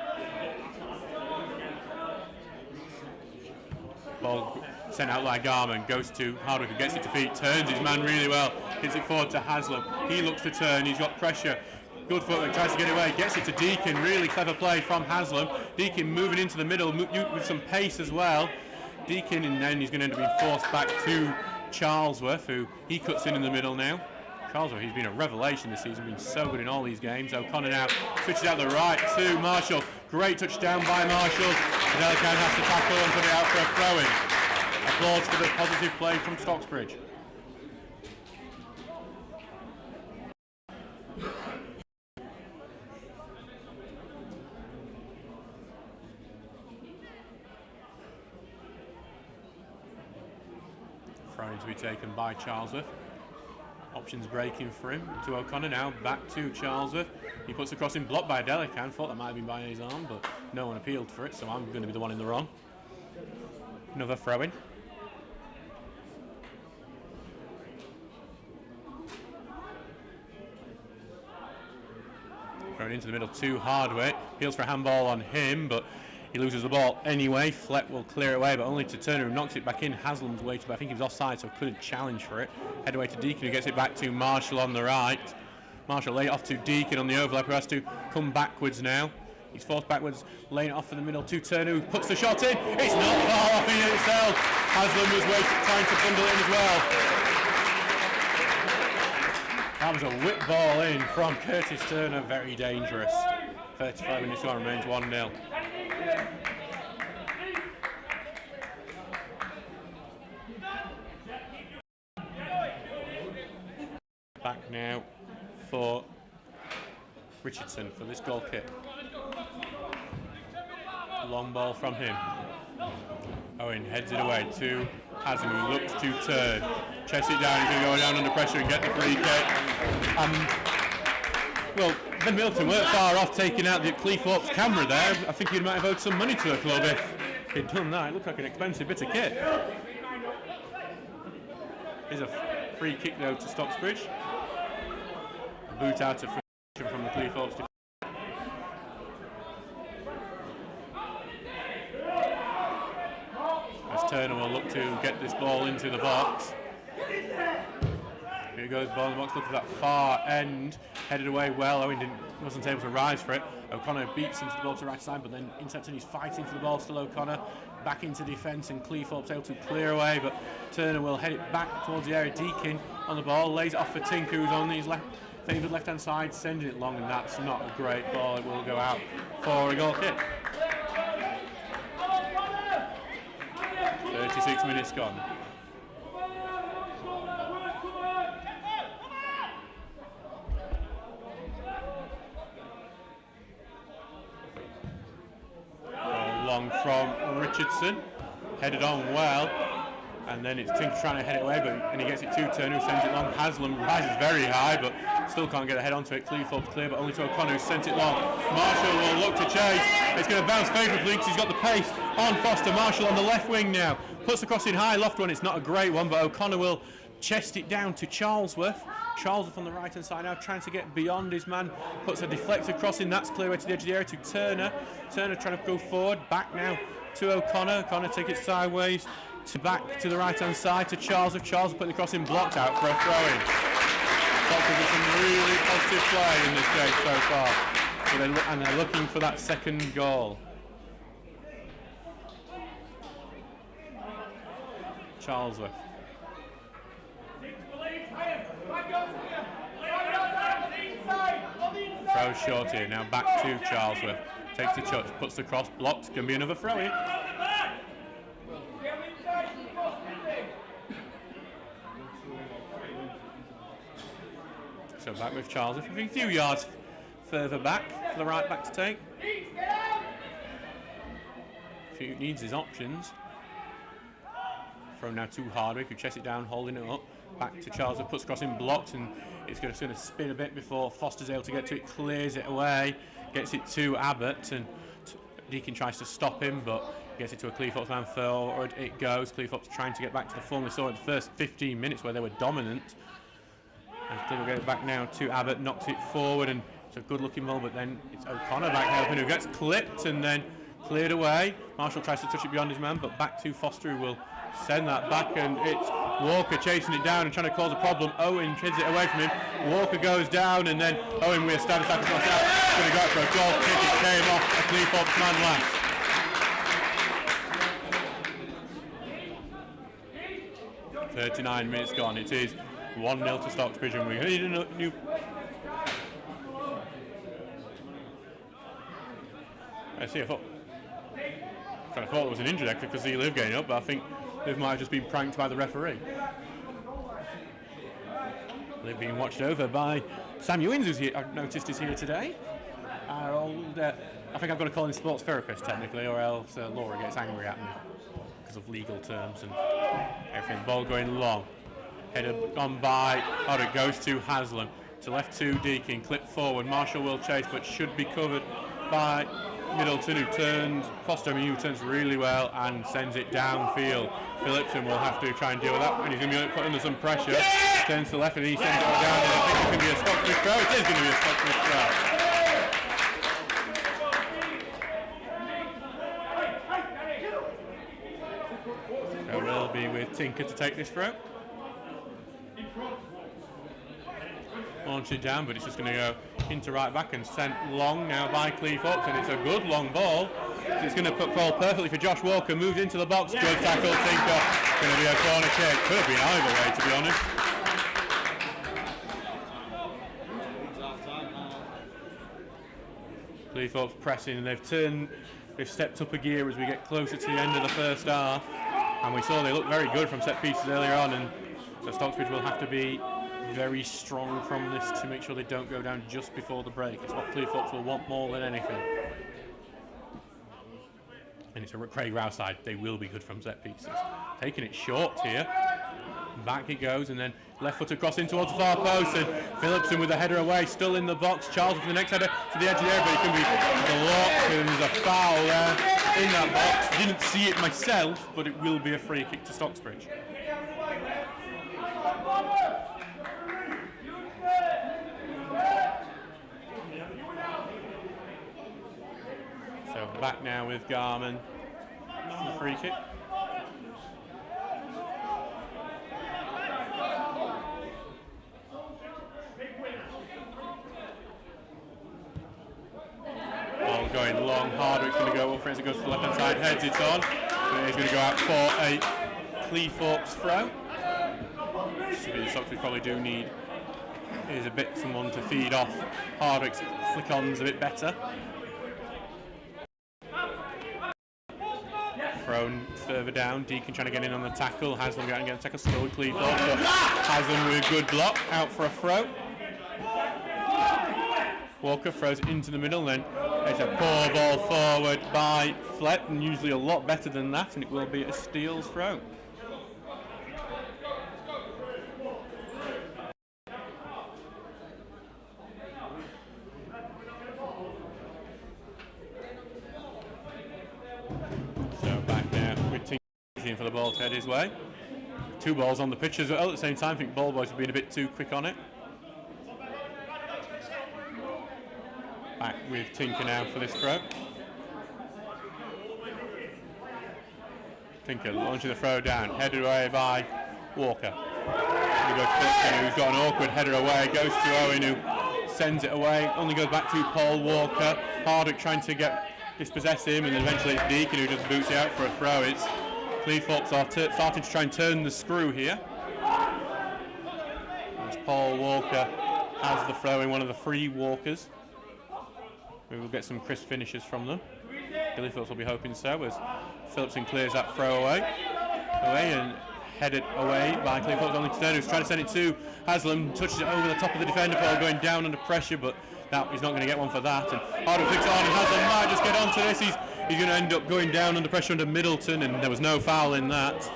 A: Ball sent out like Garman, goes to Hardwick, who gets it to feet, turns his man really well, hits it forward to Haslam. He looks to turn, he's got pressure. Good footwork, tries to get away, gets it to Deakin, really clever play from Haslam. Deakin moving into the middle with some pace as well. Deakin, and then he's going to end up being forced back to Charlesworth, who he cuts in the middle now. Charlesworth, he's been a revelation this season, been so good in all these games. O'Connor now switches out the right to Marshall. Great touchdown by Marshall. Adelican has to tackle and put it out for a throw-in. Applause for the positive play from Stocksbridge. Throw-in to be taken by Charlesworth. Options breaking for him to O'Connor now, back to Charlesworth. He puts the crossing, blocked by Adelican. Thought that might have been by his arm, but no one appealed for it, so I'm going to be the one in the wrong. Another throw-in. Thrown into the middle to Hardwick. Appeals for a handball on him, but he loses the ball anyway. Fleck will clear it away, but only to Turner, who knocks it back in. Haslam's waited, but I think he was offside, so couldn't challenge for it. Head away to Deacon, who gets it back to Marshall on the right. Marshall lay it off to Deacon on the overlap, who has to come backwards now. He's forced backwards, laying it off in the middle to Turner, who puts the shot in. It's not far off in itself. Haslam was trying to bundle it in as well. That was a whip ball in from Curtis Turner, very dangerous. 35 minutes on, remains 1-0. Back now for Richardson for this goal kick. Long ball from him. Owen heads it away to Haslam, who looks to turn. Chest it down, he's going to go down under pressure and get the free kick. Well, Ben Middleton weren't far off taking out the Cleethorpes camera there. I think he might have owed some money to the club if he'd done that. It looked like an expensive bit of kit. Here's a free kick though to Stocksbridge. A boot out of from the Cleethorpes. As Turner will look to get this ball into the box. Here goes ball in the box, look at that far end, headed away well. Owen wasn't able to rise for it. O'Connor beats into the ball to the right side, but then intercepted. He's fighting for the ball, still O'Connor. Back into defence, and Cleethorpes able to clear away, but Turner will head it back towards the area. Deakin on the ball, lays it off for Tink, who's on his favoured left-hand side, sending it long, and that's not a great ball. It will go out for a goal kick. 36 minutes gone. Long from Richardson, headed on well, and then it's Tink trying to head it away, and he gets it to Turner, who sends it long. Haslam rises very high, but still can't get a head onto it. Cleethorpes clear, but only to O'Connor, who sent it long. Marshall will look to chase. It's going to bounce favourably because he's got the pace on Foster. Marshall on the left wing now, puts the cross in high, loft one. It's not a great one, but O'Connor will chest it down to Charlesworth. Charlesworth on the right hand side now, trying to get beyond his man, puts a deflected cross in. That's clear away to the edge of the area to Turner. Turner trying to go forward, back now to O'Connor. O'Connor take it sideways to back to the right hand side to Charlesworth. Charlesworth putting the cross in, blocked out for a throw in. Foxes with some really positive play in this game so far, and they're looking for that second goal. Charlesworth. Throw short here, now back to Charlesworth. Takes the touch, puts the cross, blocked, going to be another throw in. So back with Charlesworth, a few yards further back for the right back to take. He needs his options. Throw now to Hardwick, who chests it down, holding it up. Back to Charlesworth, puts cross in, blocked, and it's going to spin a bit before Foster's able to get to it, clears it away, gets it to Abbott, and Deakin tries to stop him, but gets it to a Cleethorpes man forward. It goes. Cleethorpes trying to get back to the form they saw in the first 15 minutes where they were dominant. And Cleethorpes get it back now to Abbott, knocks it forward, and it's a good looking ball, but then it's O'Connor back helping, who gets clipped and then cleared away. Marshall tries to touch it beyond his man, but back to Foster, who will send that back, and it's Walker chasing it down and trying to cause a problem. Owen kids it away from him. Walker goes down, and then Owen with a stab attack across out. Going to go for a goal kick. It came off a Cleethorpes man last. 39 minutes gone. It is 1-0 to Stocksbridge, and we need a new. I thought it was an injury there because he lived getting up, but I think Liv might have just been pranked by the referee. Liv being watched over by Sam Ewins, who's here, I've noticed is here today. Our old, I think I've got to call him sports therapist technically, or else Laura gets angry at me because of legal terms and everything. Ball going long, headed on by, it goes to Haslam, to left to Deakin, clip forward. Marshall will chase, but should be covered by Middleton, who turns really well and sends it downfield. Phillipson will have to try and deal with that, and he's going to be put under some pressure. Turns to the left and he sends it down, and I think it's going to be a Stocksbridge throw. It is going to be a Stocksbridge throw. with Tinker to take this throw. Launch it down, but it's just going to go into right back and sent long now by Cleethorpes, and it's a good long ball. It's going to fall perfectly for Josh Walker. Moved into the box. Good tackle, Tinker. Going to be a corner kick. Could have been either way, to be honest. Cleethorpes pressing, and they've stepped up a gear as we get closer to the end of the first half. And we saw they looked very good from set pieces earlier on, and so Stocksbridge will have to be very strong from this to make sure they don't go down just before the break. It's what Cleethorpes will want more than anything. And it's a Craig Rouse side. They will be good from set pieces. Taking it short here. Back it goes, and then left foot across in towards the far post, and Phillipson with the header away, still in the box. Charles with the next header to the edge of the area, but it can be blocked, and there's a foul there in that box. Didn't see it myself, but it will be a free kick to Stocksbridge. So back now with Garman for the free kick. Ball going long, Hardwick's going to go up for it as it goes to the left hand side, heads it on. But he's going to go out for a Cleethorpes throw. The Stocksbridge probably do need is a bit someone to feed off. Hardwick's flick-ons a bit better. Thrown further down, Deacon trying to get in on the tackle, Haslam going to get the tackle, still with Cleethorpes, but Haslam with a good block, out for a throw. Walker throws it into the middle, then it's a poor ball forward by Flett, and usually a lot better than that, and it will be a Steele's throw. For the ball to head his way. Two balls on the pitch as well at the same time. I think ball boys have been a bit too quick on it. Back with Tinker now for this throw. Tinker launching the throw down, headed away by Walker. Who's got an awkward header away, goes to Owen who sends it away, only goes back to Paul Walker. Hardwick trying to dispossess him, and then eventually it's Deacon who just boots it out for a throw. It's Cleethorpes are starting to try and turn the screw here. As Paul Walker has the throw in, one of the free walkers. We will get some crisp finishes from them. Cleethorpes will be hoping so, as Phillipson clears that throw away and headed away by Cleethorpes, only to turn, who's trying to send it to Haslam, touches it over the top of the defender, Paul going down under pressure, but he's not going to get one for that. And Hardwick flicks on, and Haslam might just get onto this. He's going to end up going down under pressure under Middleton, and there was no foul in that.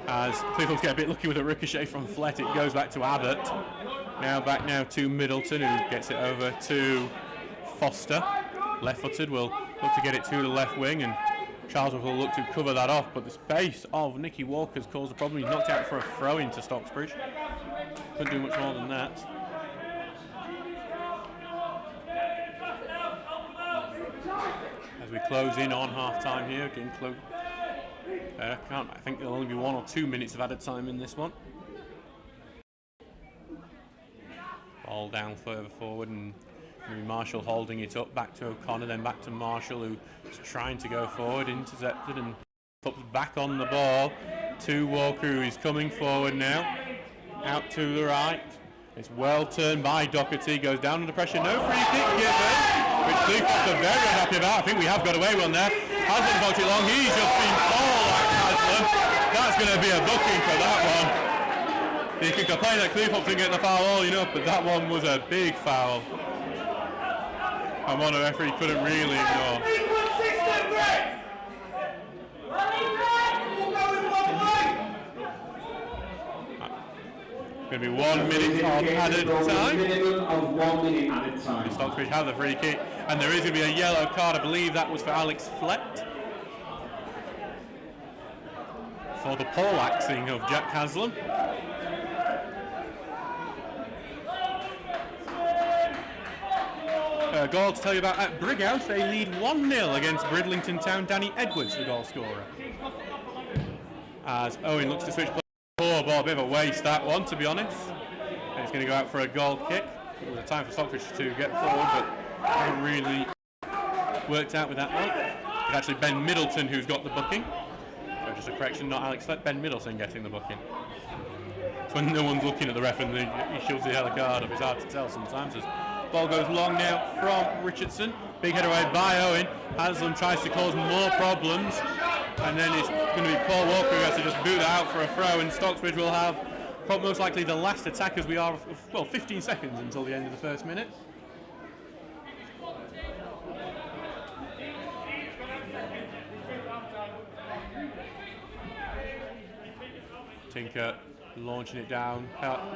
A: As Cleethorpes get a bit lucky with a ricochet from Flett, it goes back to Abbott. Now back to Middleton, who gets it over to Foster. Left-footed will look to get it to the left wing, and Charles will look to cover that off, but the space of Nicky Walker's caused a problem. He's knocked out for a throw into Stocksbridge. Couldn't do much more than that. As we close in on half-time here, getting close. I think there'll only be 1 or 2 minutes of added time in this one. Ball down further forward, and Marshall holding it up, back to O'Connor, then back to Marshall, who's trying to go forward, intercepted, and puts back on the ball to Walker, who is coming forward now, out to the right. It's well turned by Doherty, goes down under pressure, no free kick given, which Cleethorpes are very unhappy about. I think we have got away one there. Haslam got it long, he's just been ball like Haslam. That's going to be a booking for that one. You can complain that Cleethorpes didn't get the foul all enough, but that one was a big foul. And one the referee couldn't really ignore. Going to be 1 minute of added time.
B: Minimum of 1 minute added time.
A: Stocksbridge have the free kick, and there is going to be a yellow card. I believe that was for Alex Flett for the poleaxing of Jack Haslam. Goal to tell you about at Brighouse. They lead 1-0 against Bridlington Town. Danny Edwards, the goal scorer. as Owen looks to switch play. Poor ball, a bit of a waste that one, to be honest. And it's going to go out for a goal kick. It was a time for Stocksbridge to get forward, but haven't really worked out with that one. It's actually Ben Middleton who's got the booking. So just a correction, not Alex Flett, Ben Middleton getting the booking. It's when no one's looking at the ref and he shoves the yellow card up. It's hard to tell sometimes. As ball goes long now from Richardson. Big header away by Owen. Haslam tries to cause more problems. And then it's going to be Paul Walker who has to just boot that out for a throw. And Stocksbridge will have most likely the last attack as we are, well, 15 seconds until the end of the first minute. Tinker launching it down,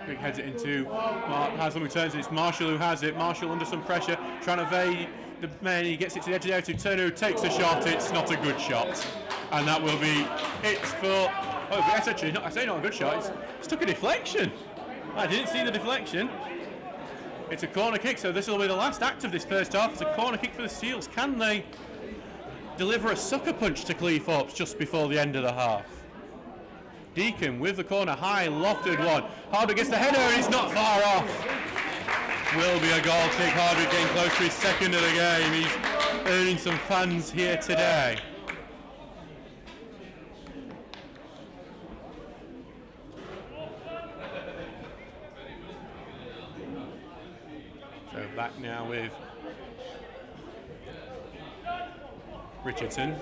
A: Big heads it into Mark Haslam, who turns it. It's Marshall who has it. Marshall under some pressure, trying to evade the man. He gets it to the edge of the area to Turner, who takes a shot. It's not a good shot, and that will be it for. Oh, that's actually not. I say not a good shot. It's took a deflection. I didn't see the deflection. It's a corner kick, so this will be the last act of this first half. It's a corner kick for the Seals. Can they deliver a sucker punch to Cleethorpes just before the end of the half? Deacon with the corner, high lofted one. Hardwick gets the header and he's not far off. Will be a goal kick. Hardwick getting close to his second of the game. He's earning some fans here today. So back now with Richardson.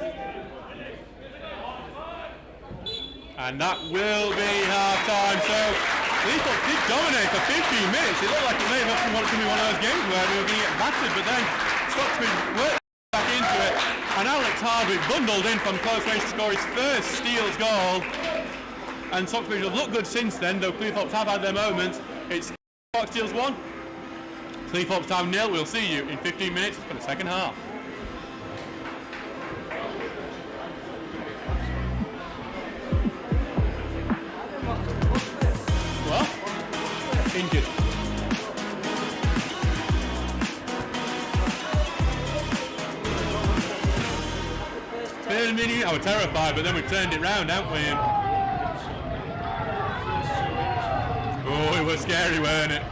A: And that will be half-time. So Cleethorpes did dominate for 15 minutes. It looked like it may have been one of those games where they were going to get battered, but then Stocksbridge worked back into it. And Alex Hardwick bundled in from close range to score his first Steel's goal. And Stocksbridge have looked good since then, though Cleethorpes have had their moments. It's Steels 1, Cleethorpes Town 0. We'll see you in 15 minutes for the second half. Injured. Third minute, I was terrified, but then we turned it round, haven't we? Oh, it was scary, weren't it?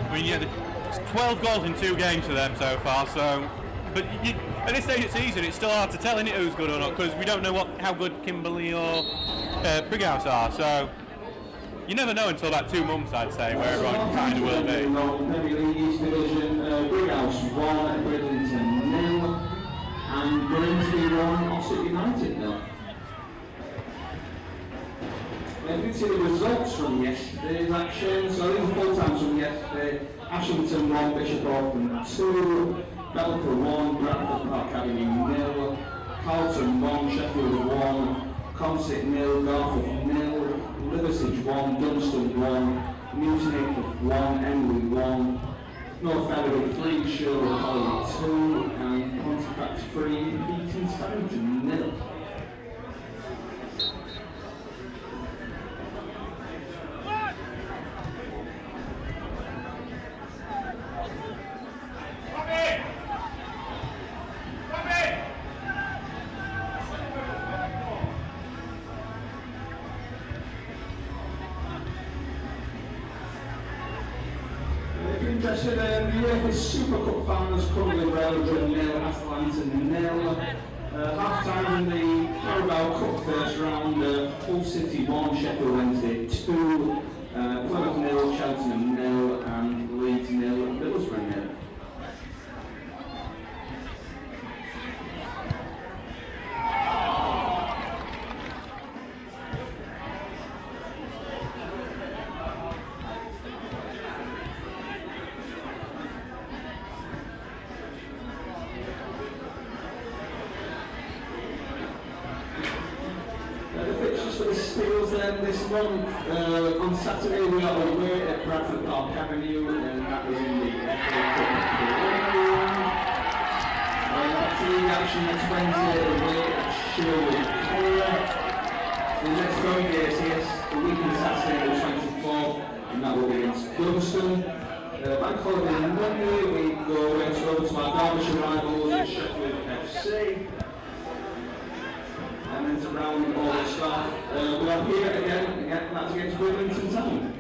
A: I mean, yeah, it's 12 goals in 2 games for them so far, so... But at this stage of the season, it's still hard to tell, isn't it, who's good or not, because we don't know how good Kimberley or Brighouse are, so you never know until about 2 months, I'd say, where everyone kind of will be.
B: NPL East division, Brighouse 1, Bridlington 0, and Grimsby 1, Ossett United 0. You can see the results from yesterday's action. So these are full times from yesterday. Ashington 1, Bishop Auckland 2, Belper 1, Bradford Park Avenue 0, Carlton 1, Sheffield 1, Consett 0, Garforth 0, Liversidge 1, Dunstan 1, Newton Aycliffe 1, Emily 1, North Edinburgh 3, Sherwood Holly 2, and Pontefract 3, Beaton Starington 0. Interested in the UEFA Super Cup finals, currently Belgium 0, Atalanta 0. Half-time in the Carabao Cup first round, Hull City 1, Sheffield Wednesday 2, Plymouth 0, Cheltenham 0, and Leeds 0, Middlesbrough 0. This month, on Saturday we are away at Bradford Park Avenue, and that was in the FA Cup. League action next Wednesday away at Sherwood Holly. The next home game is the weekend Saturday the 24th, and that will be against Dunstan. Bank holiday Monday, we go over to our Derbyshire rivals, Sheffield FC. And then to round all the stuff, we are here again, that's against Wilmington Town.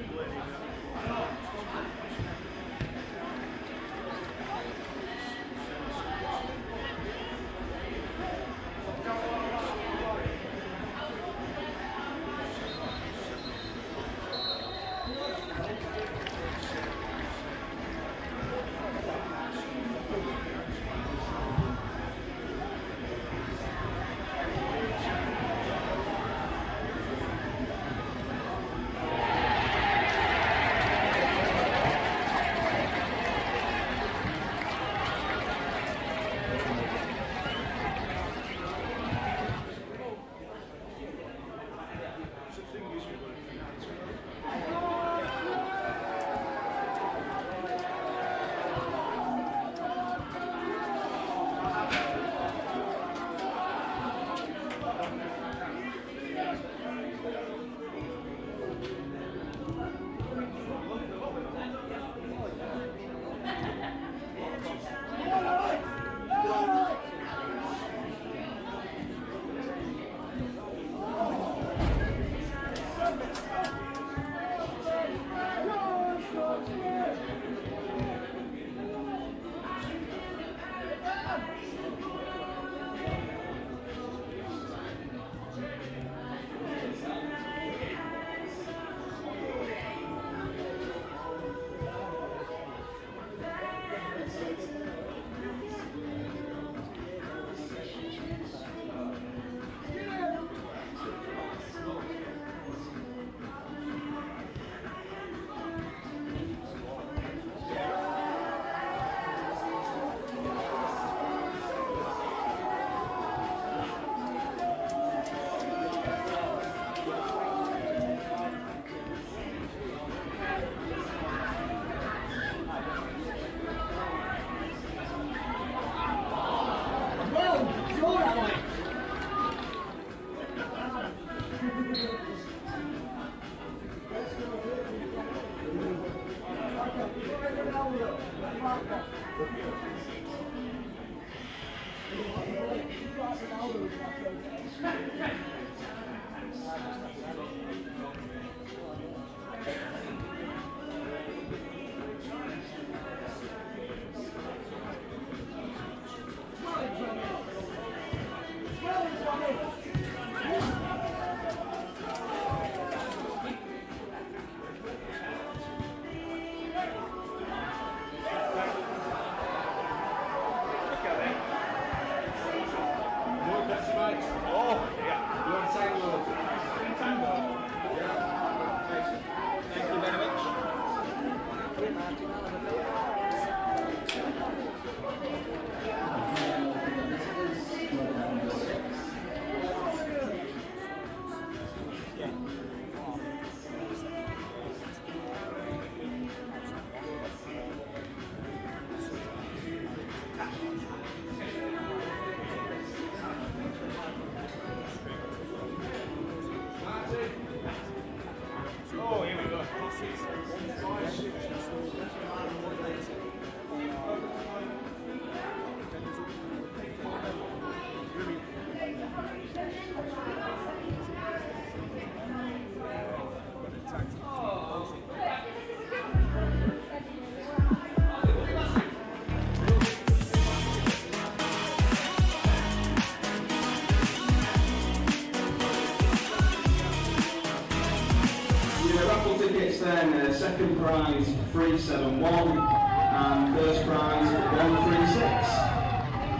B: Tickets then, second prize 371 and first prize 136.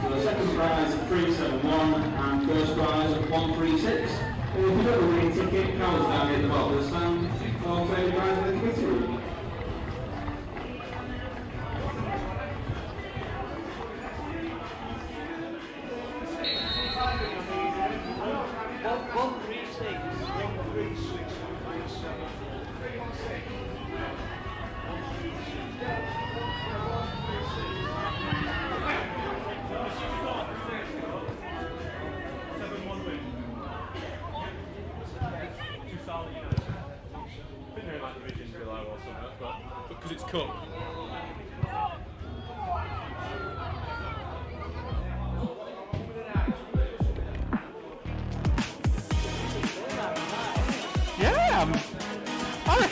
B: So the second prize 371 and first prize 136. If you don't have a winning ticket, cows down at the bottom of the stand, or take the prize in the committee room.
A: Because it's cup.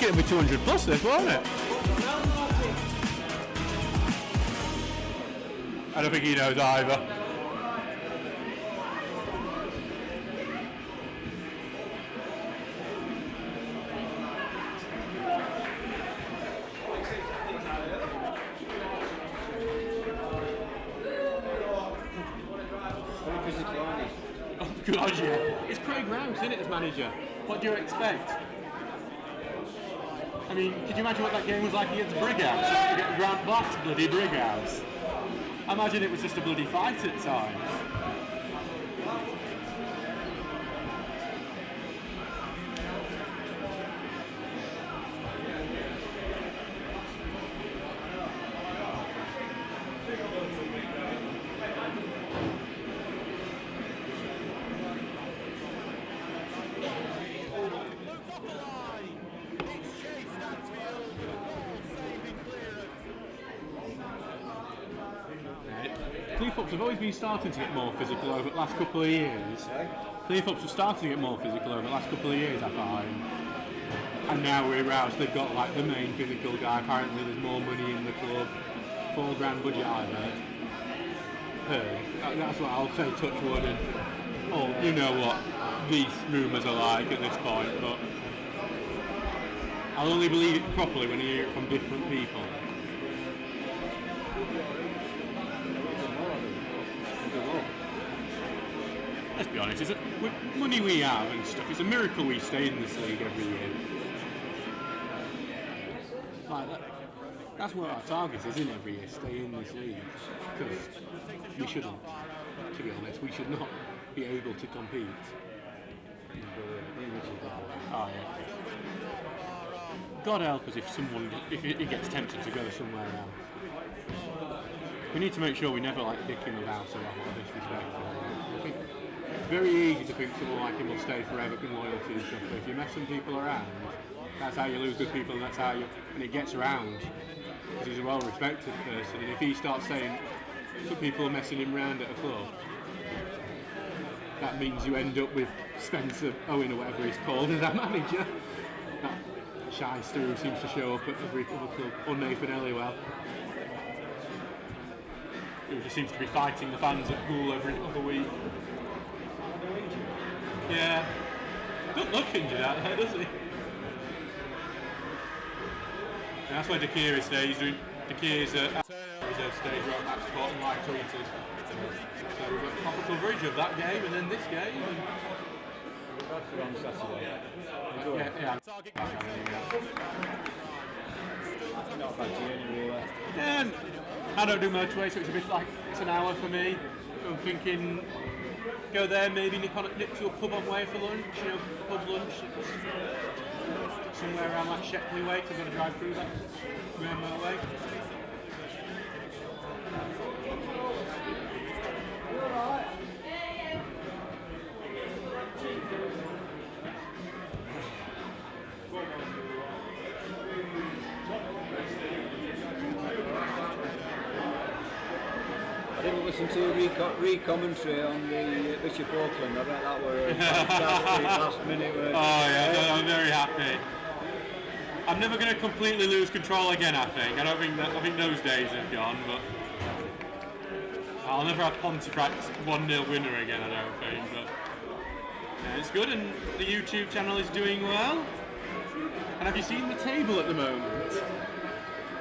A: it'll be 200 plus this, won't it? I don't think he knows either. Oh God, yeah. It's Craig Rouse, isn't it, as manager? What do you expect? I mean, could you imagine what that game was like against Brighouse? Against Grant Black's bloody Brighouse. I imagine it was just a bloody fight at times. Cleethorpes have always been starting to get more physical over the last couple of years. Cleethorpes have started to get more physical over the last couple of years, I find. And now we're Rouse, they've got like the main physical guy. Apparently there's more money in the club. £4 grand budget, I've heard. That's what I'll say, touch wood. And, oh, you know what these rumours are like at this point, but I'll only believe it properly when I hear it from different people. Let's be honest, with money we have and stuff, it's a miracle we stay in this league every year. Like that's what our target is, isn't it, every year, stay in this league. Because we shouldn't, to be honest, we should not be able to compete. Oh, yeah. God help us if he gets tempted to go somewhere else. We need to make sure we never dick him about or disrespectful. I think it's very easy to think someone like him will stay forever in loyalty and stuff, but if you're messing people around, that's how you lose good people, and that's how and it gets around, because he's a well-respected person, and if he starts saying some people are messing him around at a club, that means you end up with Spencer Owen or whatever he's called as our manager. That shyster who seems to show up at every other club, or Nathan Elliwell, who just seems to be fighting the fans at Pool every other week. Yeah, doesn't look injured out there, does he? And that's where Dakir stays. Dakir's reserve stage right back spot and live tweeted. So we've got proper coverage of that game and then this game.
C: Bradford on Saturday.
A: Yeah.
C: Not a bad journey, really.
A: And I don't do motorway, so it's a bit like it's an hour for me. I'm thinking go there, maybe nip to a pub on way for lunch, pub lunch. Somewhere around like Shepley way, because I'm going to drive through that motorway.
C: I didn't listen to re-commentary on the Bishop Auckland. I bet that were fantastic last minute.
A: Oh yeah, I'm very happy. I'm never going to completely lose control again, I think. I think those days have gone, but I'll never have Pontefract's 1-0 winner again, I don't think. But yeah, it's good, and the YouTube channel is doing well. And have you seen the table at the moment?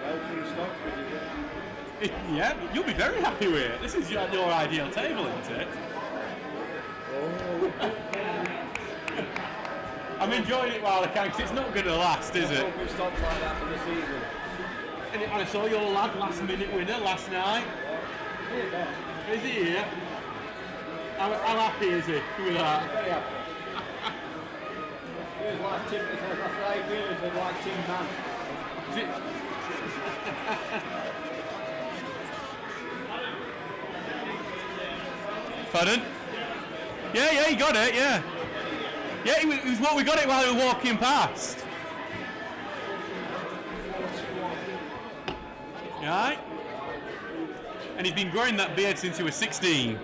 C: Welcome Stocksbridge.
A: Yeah, you'll be very happy with it. This is your ideal table, isn't it?
C: Oh.
A: I'm enjoying it while I can, because it's not going to last, is
C: I
A: it?
C: hope it stops like that for the season.
A: And I saw your lad last-minute winner last night. Is he here? How happy is he with that?
C: Very happy. Feels like Tim, that's how he feels, like Tim Man.
A: Is it? Pardon? Yeah, he got it, yeah. Yeah, it was what we got it while we were walking past. Right? And he's been growing that beard since he was 16.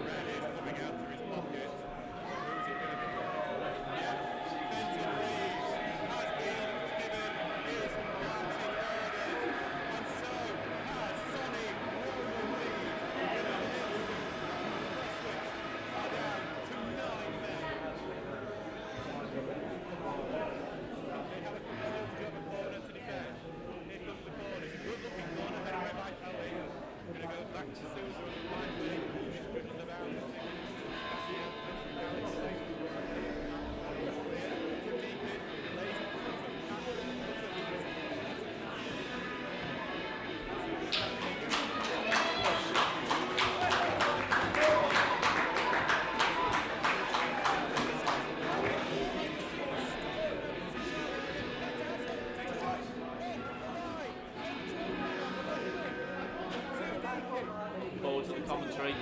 D: 3.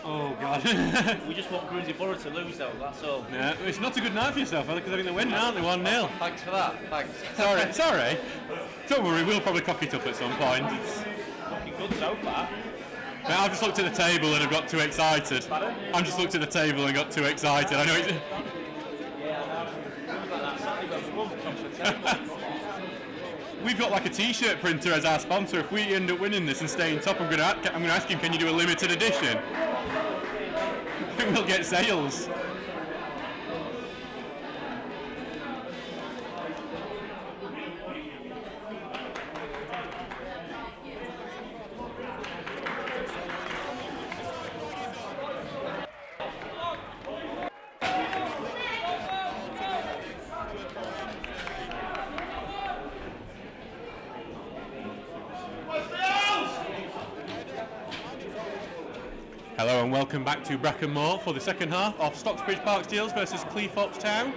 A: Oh God.
D: We just want Grimsby Borough to lose though, that's all.
A: Yeah, it's not a good night for yourself, because I think they're winning, aren't they? 1-0.
D: Thanks for that, thanks.
A: Sorry. Don't worry, we'll probably cock it up at some point.
D: Looking good so far.
A: Now, I've just looked at the table and I've got too excited.
D: Pardon?
A: I've just looked at the table and got too excited. I know it's... We've got like a T-shirt printer as our sponsor. If we end up winning this and staying top, I'm going to ask him, can you do a limited edition? We'll get sales. Hello and welcome back to Brecon Moor for the second half of Stocksbridge Park Steels versus Cleethorpes Town.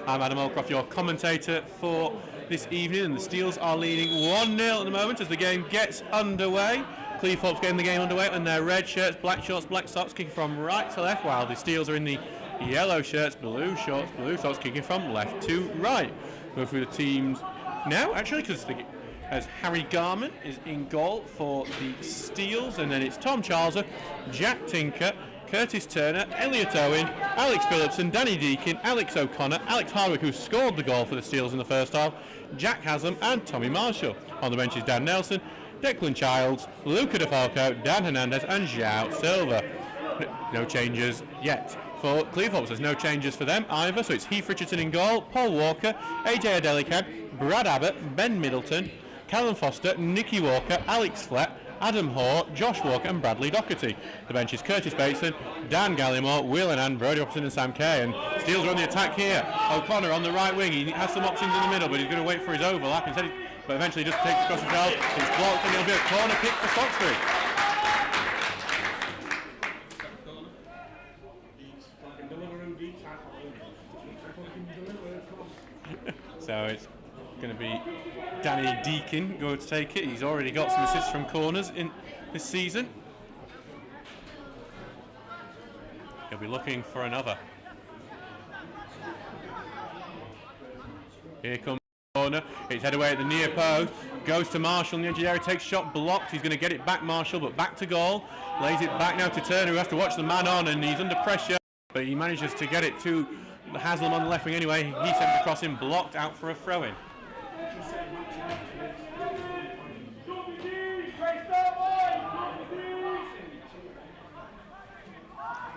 A: I'm Adam Allcroft, your commentator for this evening, and the Steels are leading 1-0 at the moment as the game gets underway. Cleethorpes getting the game underway in their red shirts, black shorts, black socks, kicking from right to left, while the Steels are in the yellow shirts, blue shorts, blue socks, kicking from left to right. Go through the teams now, actually, because as Harry Garman is in goal for the Steels, and then it's Tom Charleser, Jack Tinker, Curtis Turner, Elliot Owen, Alex Phillipson, Danny Deakin, Alex O'Connor, Alex Hardwick, who scored the goal for the Steels in the first half, Jack Haslam and Tommy Marshall. On the bench is Dan Nelson, Declan Childs, Luca DeFalco, Dan Hernandez and João Silva. No changes yet for Cleethorpes. There's no changes for them either, so it's Heath Richardson in goal, Paul Walker, AJ Adelicad, Brad Abbott, Ben Middleton, Callum Foster, Nicky Walker, Alex Flett, Adam Hoare, Josh Walker and Bradley Doherty. The bench is Curtis Bateson, Dan Gallimore, Will and Brody Robson and Sam Kay. And Steels are on the attack here. O'Connor on the right wing. He has some options in the middle, but he's going to wait for his overlap. But eventually just takes across the goal. It's blocked and it'll be a corner kick for Stocksbridge. So it's going to be Danny Deakin going to take it. He's already got some assists from corners in this season. He'll be looking for another. Here comes the corner. It's head away at the near post. Goes to Marshall in the edge of the area. Takes shot blocked. He's going to get it back, Marshall, but back to goal. Lays it back now to Turner, who has to watch the man on, and he's under pressure. But he manages to get it to Haslam on the left wing anyway. He sent the cross in, blocked out for a throw-in.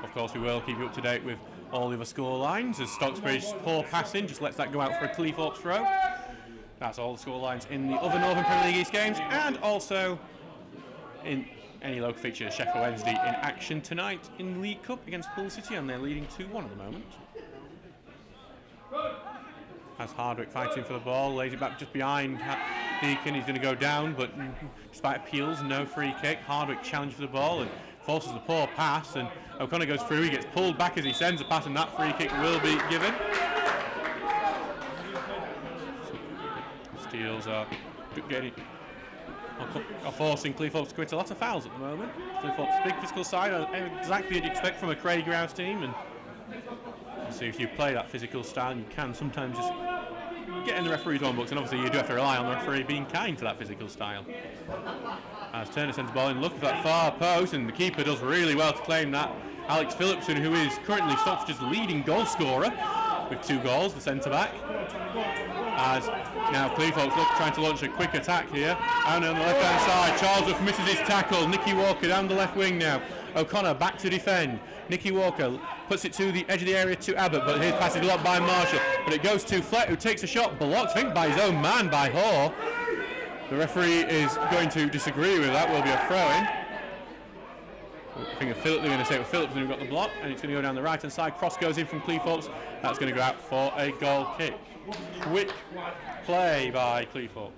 A: Of course, we will keep you up to date with all the other score lines as Stocksbridge's poor passing just lets that go out for a Cleethorpes throw. That's all the score lines in the other Northern Premier League East games, and also in any local fixture. Sheffield Wednesday in action tonight in the League Cup against Hull City, and they're leading 2-1 at the moment. Has Hardwick fighting for the ball, lays it back just behind Deakin. He's going to go down, but despite appeals, no free kick. Hardwick challenged for the ball and forces the poor pass, and O'Connor goes through. He gets pulled back as he sends the pass, and that free kick will be given. Steels are forcing Cleethorpes to commit a lot of fouls at the moment. Cleethorpes' big physical side, exactly what you'd expect from a Craig Rouse team, and so if you play that physical style, you can sometimes just get in the referee's own books, and obviously you do have to rely on the referee being kind to that physical style. As Turner sends the ball in, look for that far post, and the keeper does really well to claim that. Alex Phillipson, who is currently Stocksbridge's leading goal scorer with 2 goals, the centre-back. As now Cleethorpes trying to launch a quick attack here. And on the left-hand side, Charlesworth misses his tackle. Nicky Walker down the left wing now. O'Connor back to defend. Nicky Walker puts it to the edge of the area to Abbott, but his pass is blocked by Marshall. But it goes to Flett, who takes a shot, blocked, I think, by his own man, by Hoare. The referee is going to disagree with that. Will be a throw-in. I think they're going to say it was Phillips who got the block, and it's going to go down the right-hand side. Cross goes in from Cleethorpes. That's going to go out for a goal kick. Quick play by Cleethorpes.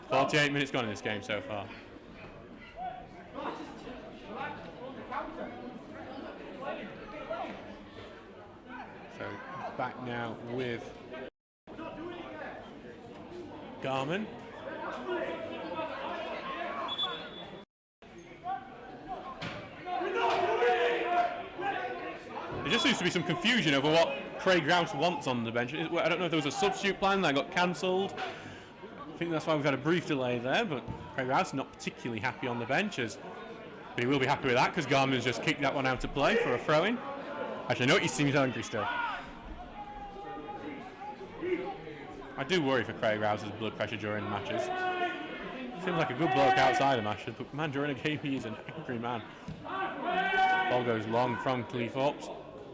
A: 48 minutes gone in this game so far. So back now with Garman. seems to be some confusion over what Craig Rouse wants on the bench. I don't know if there was a substitute plan that got cancelled. I think that's why we've had a brief delay there, but Craig Rouse is not particularly happy on the bench, but he will be happy with that because Garmin's just kicked that one out of play for a throw-in. Actually, no, he seems angry still. I do worry for Craig Rouse's blood pressure during matches. Seems like a good bloke outside of matches, but man, during a game he is an angry man. Ball goes long from Cleethorpes.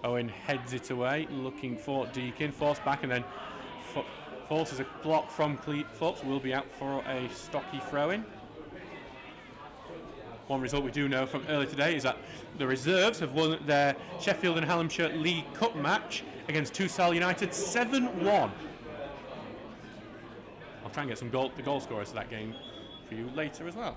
A: Owen heads it away, looking for Deakin, forced back, and then forces a block from Cleethorpes. Will be out for a stocky throw-in. One result we do know from earlier today is that the reserves have won their Sheffield and Hallamshire League Cup match against Tussall United 7-1. I'll try and get the goal scorers to that game for you later as well.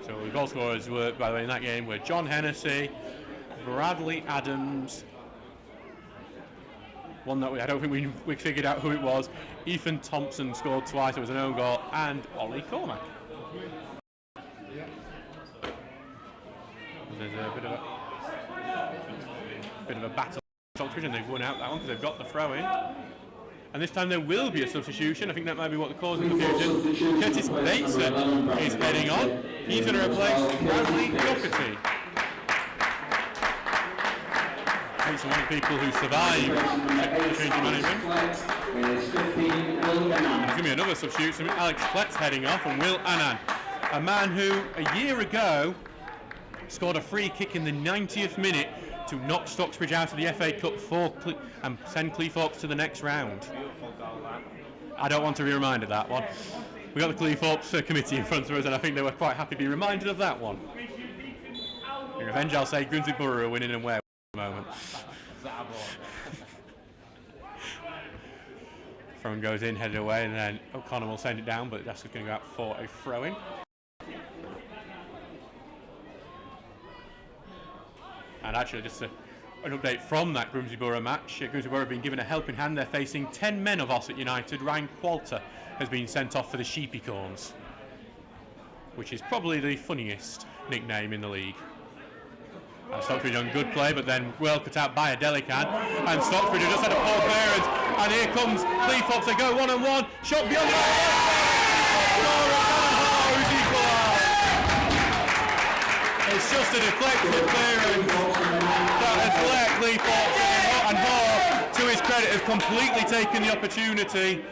A: So the goal scorers were, by the way, in that game were John Hennessy, Bradley Adams, one that I don't think we figured out who it was. Ethan Thompson scored twice, it was an own goal, and Ollie Cormack. There's a bit of a battle in Stocksbridge, and they've won out that one because they've got the throw in. And this time there will be a substitution. I think that might be what the cause of confusion. Curtis Bateson is heading on. He's going to replace Bradley Doherty. Bateson, one of the people who survived changing management. And there's going to be another substitution. Alex Fletz heading off, and Will Annan, a man who a year ago scored a free kick in the 90th minute to knock Stocksbridge out of the FA Cup and send Cleethorpes to the next round. I don't want to be reminded of that one. We got the Cleethorpes committee in front of us, and I think they were quite happy to be reminded of that one. In revenge, I'll say Grimsby Borough are winning and where at the moment. Throw goes in, headed away, and then O'Connor will send it down, but that's going to go out for a throw-in. And actually, just an update from that Grimsby Borough match. Grimsby Borough have been given a helping hand. They're facing 10 men of Ossett United. Ryan Qualter has been sent off for the Sheepycorns, which is probably the funniest nickname in the league. Stocksbridge on good play, but then well cut out by a Delican. And Stocksbridge have just had a poor clearance. And here comes Cleethorpes. They go one-on-one. Shot beyond the It's just a deflected clearance that has let Cleethorpes in, and Hall, to his credit, has completely taken the opportunity.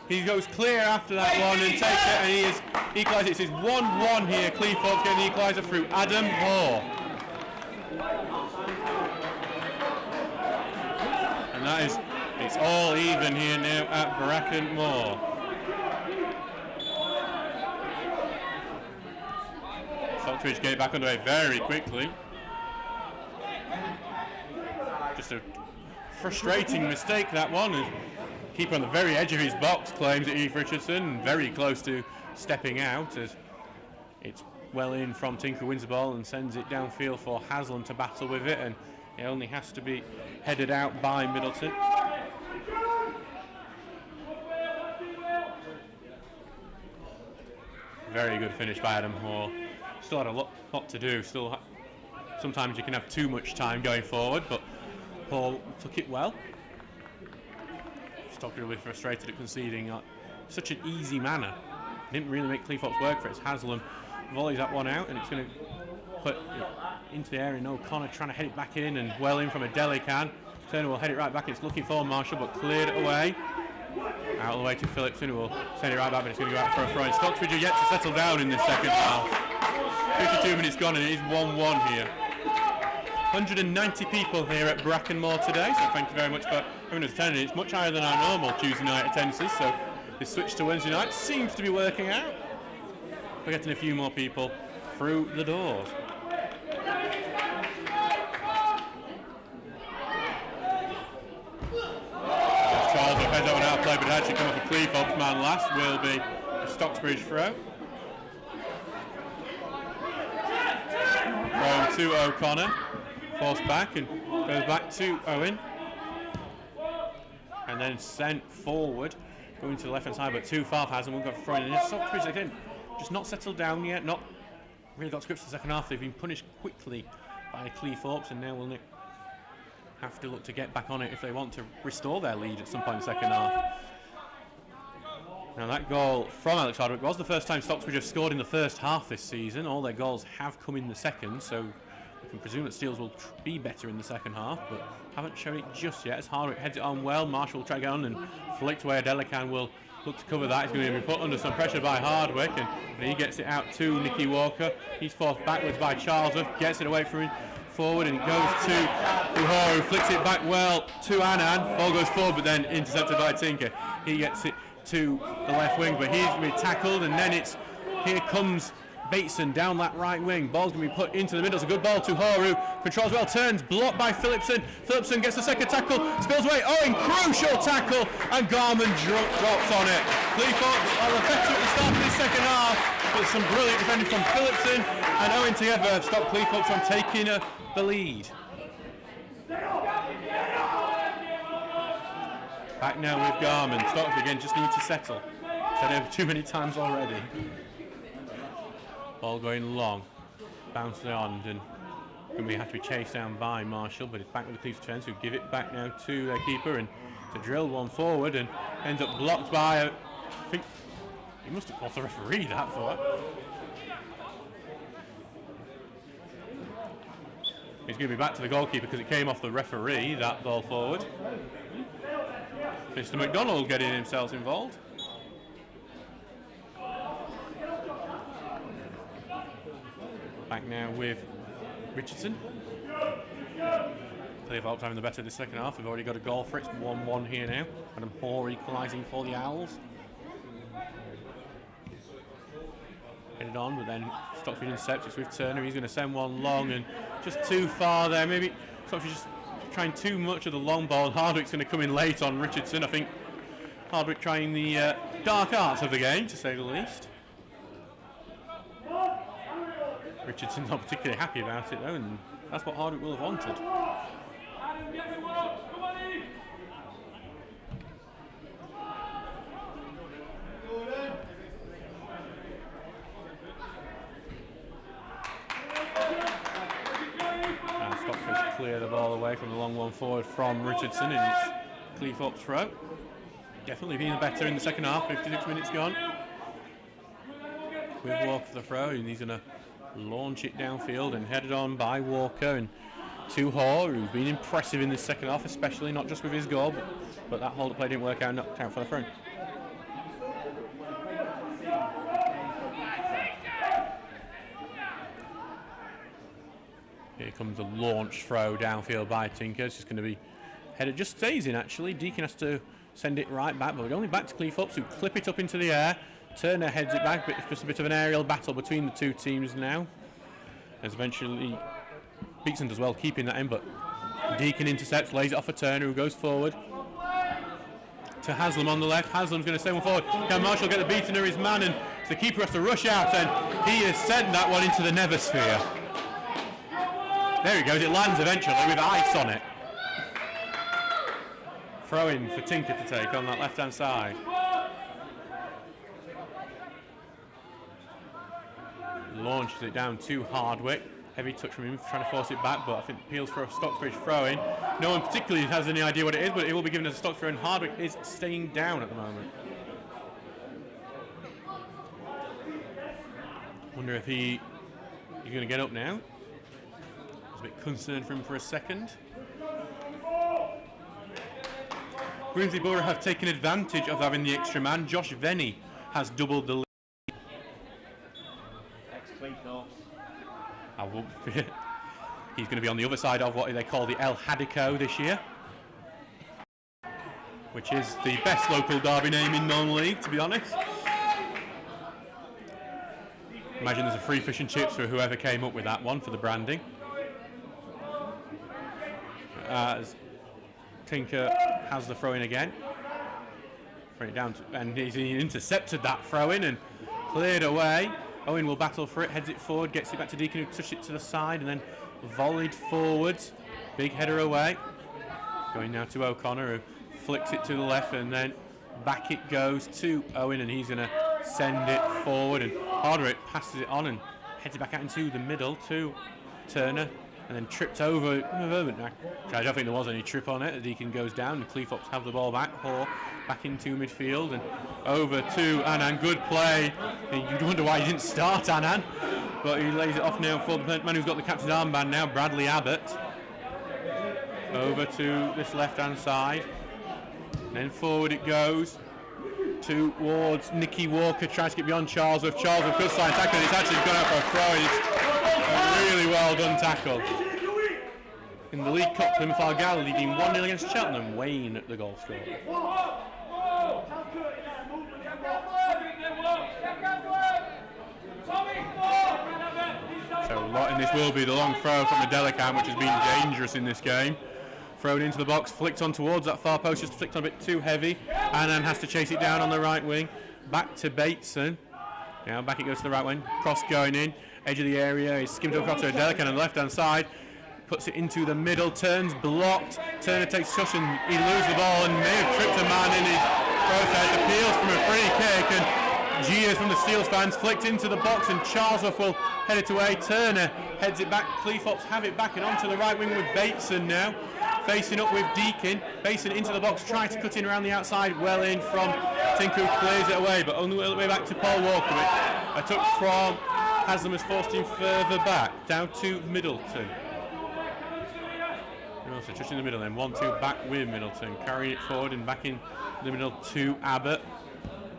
A: He goes clear after that one and takes it, and he is equalises. It's his 1-1 here. Cleethorpes getting the equaliser through Adam Hall. And that is, it's all even here now at Bracken Moor. Stocksbridge get it back underway very quickly. Just a frustrating mistake, that one. Keeper on the very edge of his box claims it Eve Richardson, very close to stepping out as it's well in from Tinker, wins the ball and sends it downfield for Haslam to battle with it, and it only has to be headed out by Middleton. Very good finish by Adam Hall. Still had a lot to do. Sometimes you can have too much time going forward, but Hall took it well. Stockbridge really frustrated at conceding such an easy manner. Didn't really make Cleethorpes work for it. Haslam volleys that one out, and it's going to put it into the air, and O'Connor trying to head it back in, and well in from a Delican. Turner will head it right back. It's looking for Marshall, but cleared it away. Out of the way to Phillipson, who will send it right back, but it's going to go out for a throw. Stocksbridge are yet to settle down in this second half. 52 minutes gone, and it is 1-1 here. 190 people here at Bracken Moor today, so thank you very much for having us attended. It's much higher than our normal Tuesday night attendances, so this switch to Wednesday night seems to be working out. We're getting a few more people through the doors. Charles will head that one out of play, but it actually come off a Cleethorpes man last, will be a Stocksbridge throw. Thrown to O'Connor, forced back and goes back to Owen. And then sent forward going to the left hand side, but too far for Haslam. We've got throwing, and Stocksbridge again, just not settled down yet, not really got to grips for the second half. They've been punished quickly by Cleethorpes, and now will have to look to get back on it if they want to restore their lead at some point in the second half. Now that goal from Alex Hardwick was the first time Stocksbridge have scored in the first half this season. All their goals have come in the second, so we can presume that Steels will be better in the second half, but haven't shown it just yet as Hardwick heads it on well. Marshall will try to get on and flicked away. Delican will look to cover that. He's going to be put under some pressure by Hardwick, and he gets it out to Nicky Walker. He's forced backwards by Charlesworth, gets it away from him forward, and it goes to Uhuru, flicks it back well to Anand. Ball goes forward, but then intercepted by Tinker. He gets it to the left wing, but he's going to be tackled, and then here comes Bateson down that right wing. Ball's going to be put into the middle. It's a good ball to Horu. Controls well, turns, blocked by Phillipson. Phillipson gets the second tackle, spills away. Owen, crucial tackle, and Garman drops on it. Cleethorpes are better at the start of this second half, but some brilliant defending from Phillipson and Owen together have stopped Cleethorpes from taking the lead. Back now with Garman. Stockbridge again just need to settle. Said over too many times already. Ball going long, bouncing on, and going to have to be chased down by Marshall, but it's back with the Cleethorpes defence, who give it back now to their keeper, and to drill one forward, and ends up blocked by, I think, he must have caught the referee that for that. He's going to be back to the goalkeeper because it came off the referee, that ball forward. Mr. McDonald getting himself involved. Back now with Richardson. Cleethorpes having the better this second half. We've already got a goal for it. It's 1-1 here now. Adam Hoare equalising for the Owls. Headed on, but then Stocksbridge intercepts. It's with Turner. He's going to send one long and just too far there. Maybe Stocksbridge just trying too much of the long ball. Hardwick's going to come in late on Richardson. I think Hardwick trying the dark arts of the game, to say the least. Richardson's not particularly happy about it though, and that's what Hardwick will have wanted. And Stockbridge clear the ball away from the long one forward from Richardson, and it's Cleethorpes' throw. Definitely being better in the second half, 56 minutes gone. With Walker for the throw, and he's going to launch it downfield and headed on by Walker and to Hoare, who's been impressive in this second half, especially not just with his goal, but that hold-up play didn't work out, knocked out for the throw. Here comes a launch throw downfield by Tinker. It's just going to be headed, just stays in actually. Deacon has to send it right back, but we're only back to Cleethorpes, who clip it up into the air. Turner heads it back, but it's just a bit of an aerial battle between the two teams now. As eventually Beatson does well keeping that in, but Deacon intercepts, lays it off for Turner, who goes forward to Haslam on the left. Haslam's going to send one forward. Can Marshall get the beating of his man, and the keeper has to rush out, and he has sent that one into the never sphere. There he goes, it lands eventually with ice on it. Throw in for Tinker to take on that left hand side. Launches it down to Hardwick. Heavy touch from him, trying to force it back, but I think appeals for a Stocksbridge throw-in. No one particularly has any idea what it is, but it will be given as a Stocksbridge, and Hardwick is staying down at the moment. Wonder if he's going to get up now. I was a bit concerned for him for a second. Grimsby Borough have taken advantage of having the extra man. Josh Venny has doubled the lead. I won't fear. He's going to be on the other side of what they call the El Hadico this year, which is the best local derby name in non-league, to be honest. Imagine there's a free fish and chips for whoever came up with that one for the branding. As Tinker has the throw-in again. Bring it down to, and he's intercepted that throw-in and cleared away. Owen will battle for it, heads it forward, gets it back to Deacon, who touched it to the side, and then volleyed forwards. Big header away. Going now to O'Connor, who flicks it to the left, and then Back it goes to Owen, and he's going to send it forward, and Hardwick passes it on and heads it back out into the middle to Turner, and then tripped over. I don't think there was any trip on it. Deacon goes down, and Cleethorpes have the ball back. Hall back into midfield and over to Annan. Good play. You'd wonder why he didn't start Annan, but he lays it off now for the man who's got the captain's armband now, Bradley Abbott. Over to this left-hand side. And then forward it goes towards Nicky Walker, tries to get beyond Charlesworth. Charlesworth good side tackle, and it's actually gone out for a throw. It's a really well done tackle. In the League Cup, Plymouth Argyle leading 1-0 against Cheltenham. Wayne the goal scorer. So a lot in this will be the long throw from Adelican, which has been dangerous in this game. Thrown into the box, flicked on towards that far post, just flicked on a bit too heavy. Annan has to chase it down on the right wing. Back to Bateson. Now back it goes to the right wing. Cross going in. Edge of the area. He's skimmed across to Adelican on the left hand side. Puts it into the middle. Turns blocked. Turner takes cushion. He loses the ball and may have tripped a man in his process. Appeals from a free kick, and jeers from the Steels fans. Flicked into the box, and Charlesworth will head it away. Turner heads it back. Cleethorpes have it back and onto the right wing with Bateson now. Facing up with Deakin. Bateson into the box, trying to cut in around the outside. Well in from Tinku, clears it away, but only the way back to Paul Walker. A touch from Haslam has forced him further back, down to Middleton. And also touch in the middle then, 1-2 back with Middleton. Carrying it forward and back in the middle to Abbott.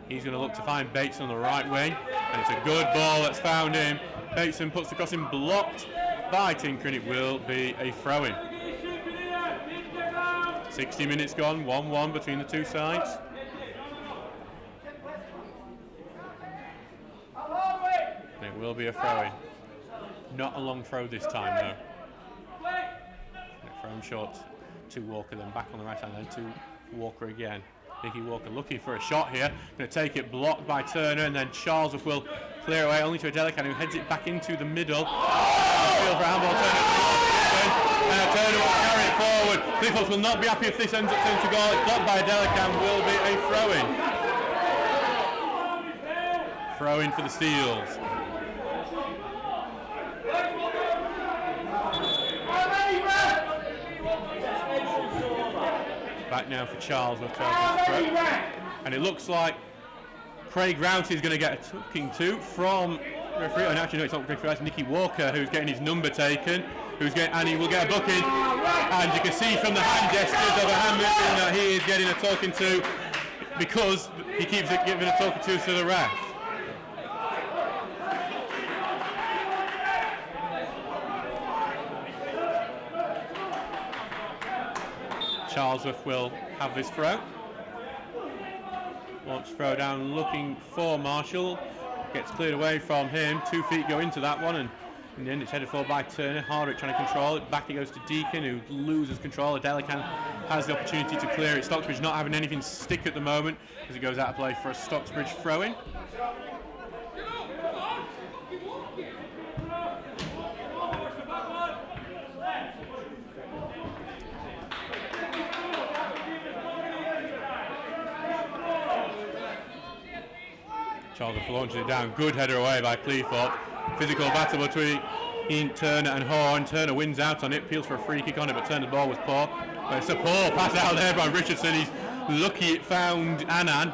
A: He's going to look to find Bateson on the right wing, and it's a good ball that's found him. Bateson puts the crossing, blocked by Tinker, and it will be a throw-in. 60 minutes gone, 1-1 between the two sides. And it will be a throw-in. Not a long throw this time though. Thrown short to Walker, then back on the right hand, then to Walker again. Nicky Walker looking for a shot here. Going to take it, blocked by Turner, and then Charlesworth will clear away only to Adelican, who heads it back into the middle. Field for handball. Turner will carry it forward. Cleethorpes will not be happy if this ends up turning to goal. It's blocked by Adelican, will be a throw-in. Throw-in for the Steels. Back now for Charlesworth. And it looks like Craig Rounty is going to get a talking to from referee. And actually, no, it's not Craig Rounty, it's Nicky Walker, who's getting his number taken. And he will get a booking. And you can see from the hand gestures of a hand movement that he is getting a talking to because he keeps giving a talking to the ref. Charlesworth will have this throw. Launch throw down looking for Marshall. Gets cleared away from him. 2 feet go into that one, and in the end it's headed forward by Turner. Hardwick trying to control it. Back it goes to Deakin, who loses control. Adelican has the opportunity to clear it. Stocksbridge not having anything stick at the moment as it goes out of play for a Stocksbridge throw-in. Charlesworth launches it down. Good header away by Cleethorpes. Physical battle between Turner and Horn. Turner wins out on it, peels for a free kick on it, but Turner's ball was poor. But it's a poor pass out there by Richardson. He's lucky it found Annan.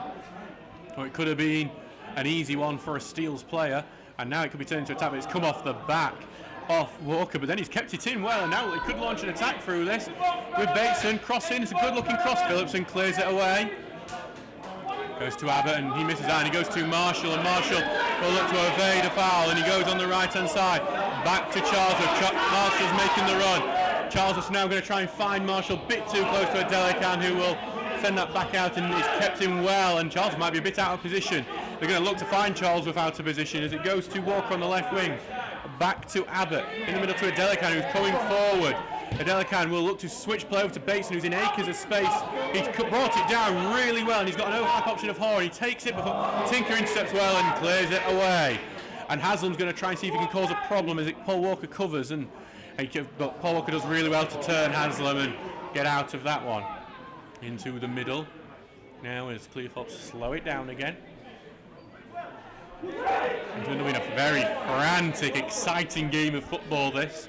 A: Or it could have been an easy one for a Steels player. And now it could be turned into attack, but it's come off the back off Walker. But then he's kept it in well, and now it could launch an attack through this. With Bateson crossing, it's a good looking cross. Phillipson clears it away. Goes to Abbott, and he misses out, and he goes to Marshall, and Marshall will look to evade a foul, and he goes on the right hand side. Back to Charlesworth. Marshall's making the run. Charlesworth's now going to try and find Marshall a bit too close to Adelican, who will send that back out, and he's kept him well, and Charlesworth might be a bit out of position. They're going to look to find Charlesworth out of position as it goes to Walker on the left wing. Back to Abbott, in the middle to Adelican, who's coming forward. Adelican will look to switch play over to Bateson, who's in acres of space. He's brought it down really well, and he's got an overlap option of Horn. He takes it, but Tinker intercepts well and clears it away. And Haslam's going to try and see if he can cause a problem as Paul Walker covers, but Paul Walker does really well to turn Haslam and get out of that one. Into the middle. now as Cleethorpes slow it down again. It's going to be a very frantic, exciting game of football, this.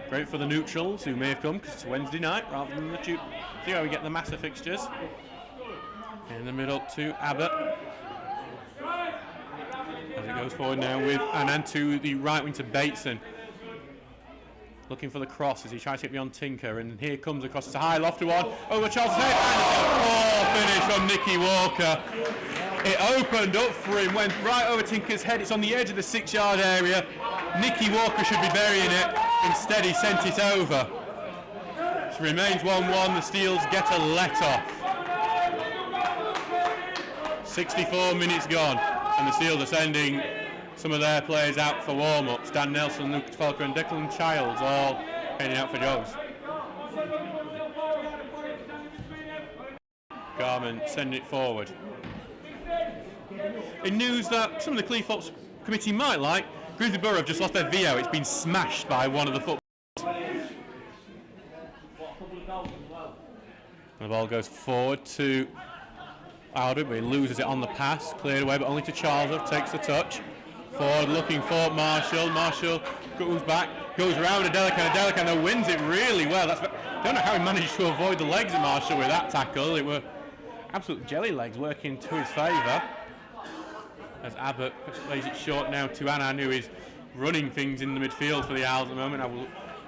A: Great for the neutrals who may have come because it's Wednesday night rather than the Tuesday. See how we get the massive fixtures. In the middle to Abbott. As it goes forward now with Anand to the right wing to Bateson. Looking for the cross as he tries to get beyond Tinker, and here comes across. It's a high lofty one over Charles' head, and it's a finish from Nicky Walker. It opened up for him, went right over Tinker's head. It's on the edge of the 6-yard area. Nicky Walker should be burying it. Instead, he sent it over. It remains 1-1. The Steels get a let off. 64 minutes gone, and the Steels are sending some of their players out for warm-ups. Dan Nelson, Lucas Falker and Declan Childs all heading out for jobs. Garman sending it forward. In news that some of the Cleethorpes committee might like, Grimsby Borough have just lost their VO. It's been smashed by one of the footballers. And the ball goes forward to Alder, but he loses it on the pass. Cleared away, but only to Charles. Takes the touch. Forward looking for Marshall. Marshall goes back, goes round Adelican wins it really well. I don't know how he managed to avoid the legs of Marshall with that tackle. It were absolute jelly legs working to his favour. As Abbott plays it short now to Anand, who is running things in the midfield for the Owls at the moment. I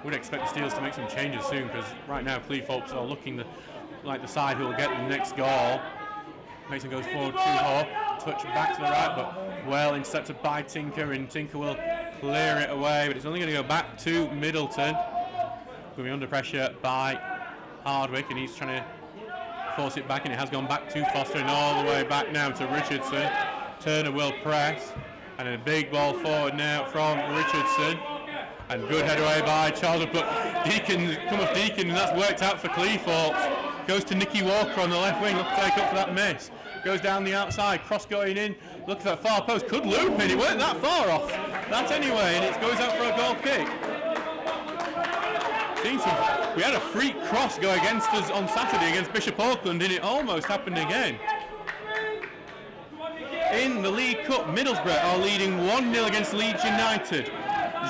A: would expect the Steels to make some changes soon, because right now Cleethorpes are looking like the side who will get the next goal. Mason goes forward to Hall, touch back to the right, but well intercepted by Tinker, and Tinker will clear it away, but it's only going to go back to Middleton. Going to be under pressure by Hardwick, and he's trying to force it back, and it has gone back to Foster, and all the way back now to Richardson. Turner will press, and a big ball forward now from Richardson, and good head away by Charles, but Deacon, come off Deacon, and that's worked out for Cleethorpes. Goes to Nicky Walker on the left wing, look to take up for that miss. Goes down the outside, cross going in, look for that far post, could loop in, it weren't that far off. That anyway, and it goes out for a goal kick. We had a freak cross go against us on Saturday against Bishop Auckland, and it almost happened again. In the League Cup, Middlesbrough are leading 1-0 against Leeds United.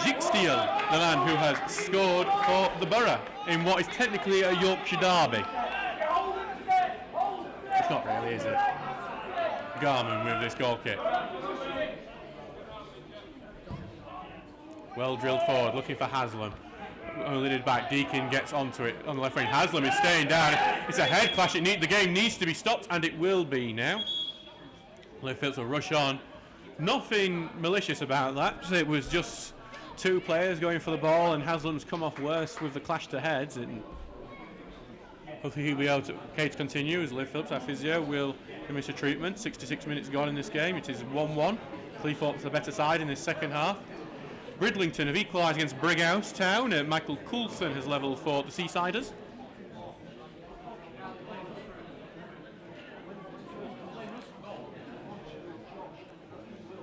A: Jikstiel, the man who has scored for the Borough in what is technically a Yorkshire derby. It's not really, is it? Garman with this goal kick. Well drilled forward, looking for Haslam. Only did back. Deacon gets onto it on the left wing. Haslam is staying down. It's a head clash. The game needs to be stopped, and it will be now. Littlefields will rush on. Nothing malicious about that. It was just two players going for the ball, and Haslam's come off worse with the clash to heads. And hopefully he'll be able to continue as Littlefields, our physio, will miss a treatment. 66 minutes gone in this game. It is 1-1. Cleethorpes the better side in this second half. Bridlington have equalised against Brighouse Town. Michael Coulson has levelled for the Seasiders.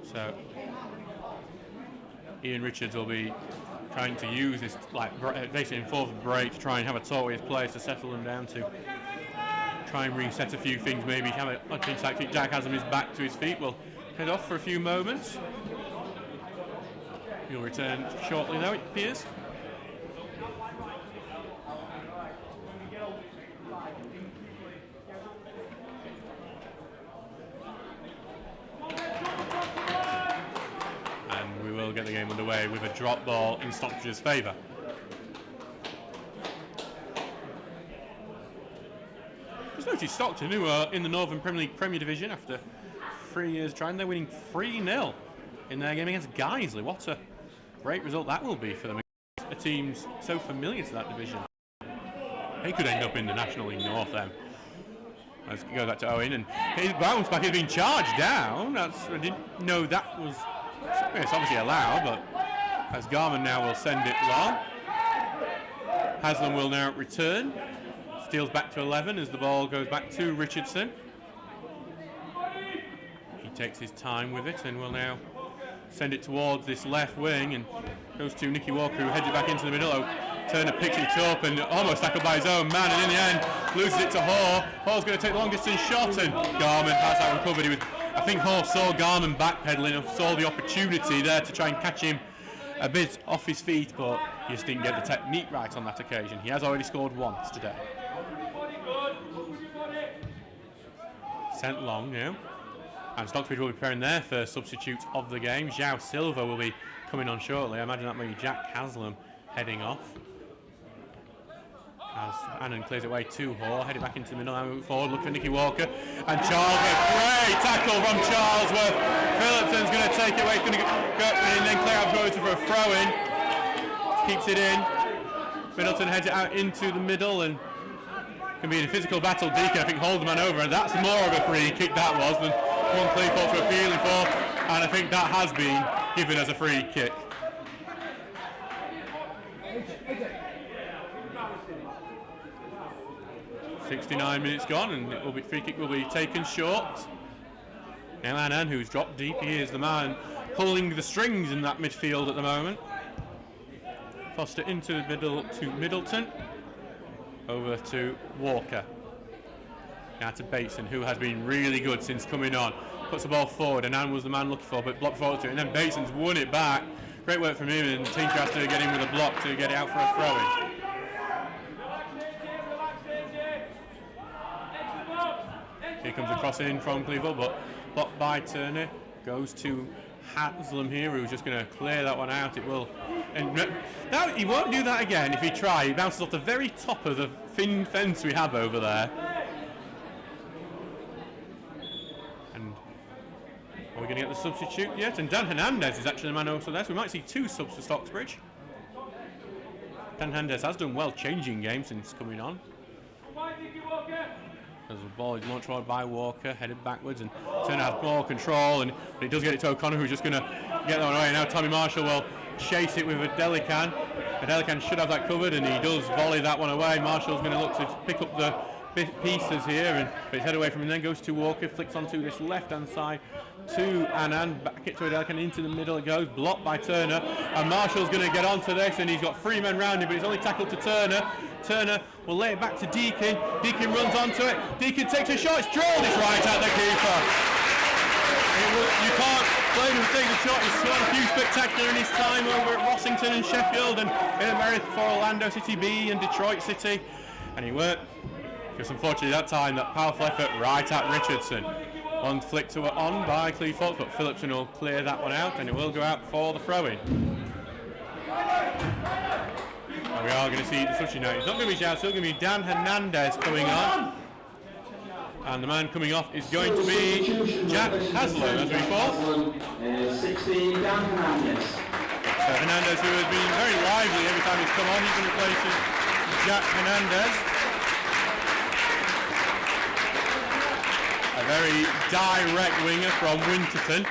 A: So Ian Richards will be trying to use this basically enforced break to try and have a talk with his players to settle them down, to try and reset a few things, maybe have a team tactic. Jack Haslam is back to his feet. We'll head off for a few moments. He'll return shortly though, it appears. And we will get the game underway with a drop ball in Stocksbridge's favour. Just noticed Stockton, who are in the Northern Premier Division after 3 years trying, they're winning 3-0 in their game against Guiseley. What a great result that will be for them. A team so familiar to that division. They could end up in the National League North then. Let's go back to Owen, and his bounce back has been charged down. I didn't know that was. It's obviously allowed, but as Garman now will send it long. Haslam will now return. Steals back to 11 as the ball goes back to Richardson. He takes his time with it and will now send it towards this left wing, and goes to Nicky Walker, who heads it back into the middle. Turner picks it up and almost tackled by his own man, and in the end loses it to Hall. Hall's going to take the long distance shot, and Garman has that one covered. I think Hall saw Garman backpedaling and saw the opportunity there to try and catch him a bit off his feet, but he just didn't get the technique right on that occasion. He has already scored once today. Sent long now. And Stocksbridge will be preparing their first substitute of the game. João Silva will be coming on shortly. I imagine that may be Jack Haslam heading off. As Annan clears it away to Hall, headed back into the middle, and move forward, look for Nicky Walker. And Charlesworth, great tackle from Charlesworth. Phillipson's going to take it away, he's going to go and then clear out for a throw-in. Keeps it in. Middleton heads it out into the middle, and can be in a physical battle. Deacon, I think, holds the man over, and that's more of a free kick that was than one Cleethorpes were appealing for, and I think that has been given as a free kick. .69 minutes gone, and it will be, free kick will be taken short. Now Annan, who's dropped deep, he is the man pulling the strings in that midfield at the moment. Foster into the middle to Middleton. Over to Walker. Now to Bateson, who has been really good since coming on. Puts the ball forward, and Annan was the man looking for, but blocked forward to it, and then Bateson's won it back. Great work from him, and Tinker has to get in with a block to get it out for a throw-in. Here comes a cross in from Cleveland, but blocked by Turner. Goes to Haslam here, who's just going to clear that one out. It will. And now he won't do that again if he tries. He bounces off the very top of the thin fence we have over there. And are we going to get the substitute yet? And Dan Hernandez is actually the man also there, so we might see two subs for Stocksbridge. Dan Hernandez has done well changing games since coming on. As the ball is launched forward by Walker, headed backwards, and Turner has ball control, but he does get it to O'Connor, who's just going to get that one away. Now Tommy Marshall will chase it with a Delican. A Delican should have that covered, and he does volley that one away. Marshall's going to look to pick up the pieces here, but his head away from him, then goes to Walker, flicks onto this left-hand side to Annan, back it to a Delican, into the middle it goes, blocked by Turner, and Marshall's going to get onto this, and he's got three men round him, but he's only tackled to Turner. Turner will lay it back to Deakin. Deakin runs onto it. Deakin takes a shot. It's drawn. It's right at the keeper. You can't blame him for taking the shot. He's scored a few spectacular in his time over at Rossington and Sheffield, and in America for Orlando City B and Detroit City. And he worked. Just unfortunately that time, that powerful effort right at Richardson. One flick to it on by Cleethorpes, but Phillipson will clear that one out, and it will go out for the throw-in. We are going to see the substitute now. It's not going to be João, it's still going to be Dan Hernandez coming on. And the man coming off is going to be Jack Haslam, as we thought.
B: 16, Dan Hernandez.
A: So Hernandez, who has been very lively every time he's come on, he's going to replace Jack Hernandez. A very direct winger from Winterton.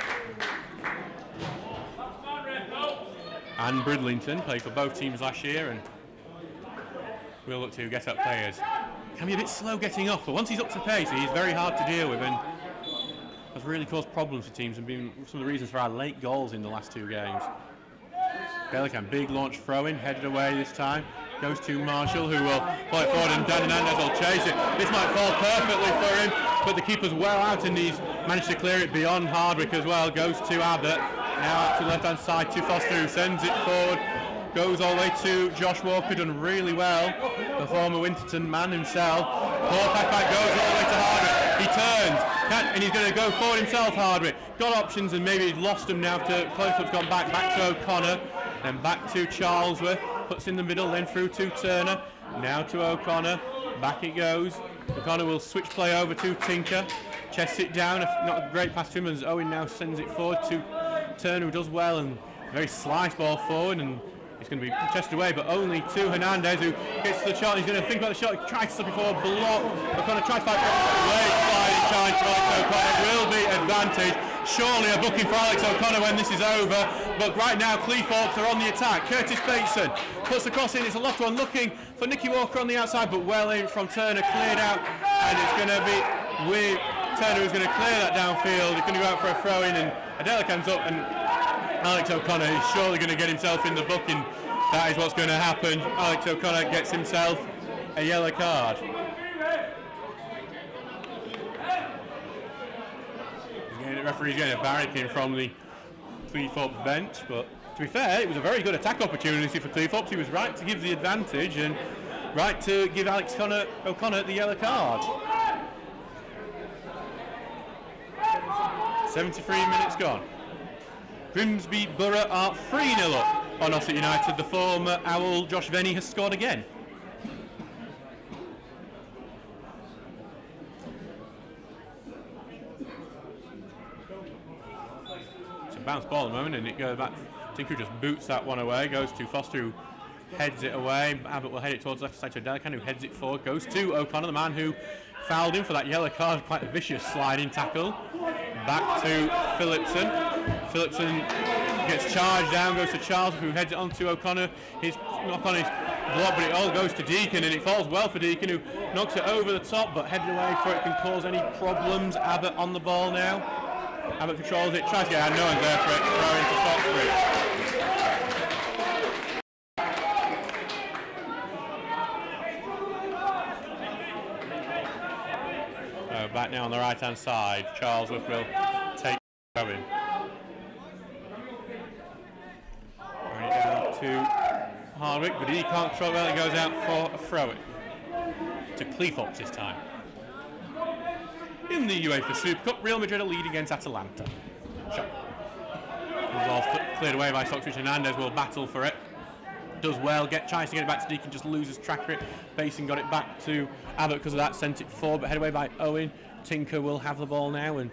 A: And Bridlington played for both teams last year, and we'll look to get up players. Can be a bit slow getting off, but once he's up to pace, he's very hard to deal with, and has really caused problems for teams and been some of the reasons for our late goals in the last two games. Delican, big launch throw-in, headed away this time. Goes to Marshall, who will play it forward, and Dan Hernandez will chase it. This might fall perfectly for him, but the keeper's well out, and he's managed to clear it beyond Hardwick as well. Goes to Abbott. Now out to the left-hand side to Foster, who sends it forward. Goes all the way to Josh Walker, done really well. The former Winterton man himself. Ball back goes all the way to Hardwick. He turns, and he's going to go forward himself, Hardwick. Got options, and maybe he's lost them now. Cleethorpes gone back to O'Connor, then back to Charlesworth. Puts in the middle, then through to Turner. Now to O'Connor. Back it goes. O'Connor will switch play over to Tinker. Chests it down, not a great pass to him, as Owen now sends it forward to Turner, who does well, and a very slice ball forward, and it's going to be chested away, but only to Hernandez, who gets to the shot. He's going to think about the shot. He tries to stop before a block. O'Connor tries to fight. Late sliding challenge for Alex O'Connor will be advantage. Surely a booking for Alex O'Connor when this is over, but right now Cleethorpes are on the attack. Curtis Bateson puts the cross in. It's a loft one, looking for Nicky Walker on the outside, but well in from Turner, cleared out, and it's going to be with Turner, who's going to clear that downfield. He's going to go out for a throw in, and Adela comes up, and Alex O'Connor is surely going to get himself in the booking That is what's going to happen. Alex O'Connor gets himself a yellow card. The referee's getting a barricade from the Cleethorpes bench, but to be fair, it was a very good attack opportunity for Cleethorpes. He was right to give the advantage and right to give Alex O'Connor the yellow card. 73 minutes gone. Grimsby Borough are 3-0 up on Ossett United. The former Owl Josh Venny has scored again. It's a bounce ball at the moment, and it goes back. Tinker just boots that one away, goes to Foster, who heads it away. Abbott will head it towards the left side to Delican, who heads it forward. Goes to O'Connor, the man who fouled him for that yellow card. Quite a vicious sliding tackle. Back to Phillipson. Phillipson gets charged down, goes to Charles, who heads it on to O'Connor. His knock on his block, but it all goes to Deacon, and it falls well for Deacon, who knocks it over the top, but headed away before it can cause any problems. Abbott on the ball now. Abbott controls it, tries to get out, no one's there for it. Throw into Stocksbridge. Back now on the right hand side, Charles will take going. Bring it down to Hardwick, but he can't control well, it goes out for a throw-in to Cleethorpes this time. In the UEFA Super Cup, Real Madrid are lead against Atalanta. Shot. The ball's cleared away by Stocksbridge. Hernandez will battle for it. Does well, tries to get it back to Deacon, just loses track of it. Basin got it back to Abbott because of that, sent it forward, but headed away by Owen. Tinker will have the ball now, and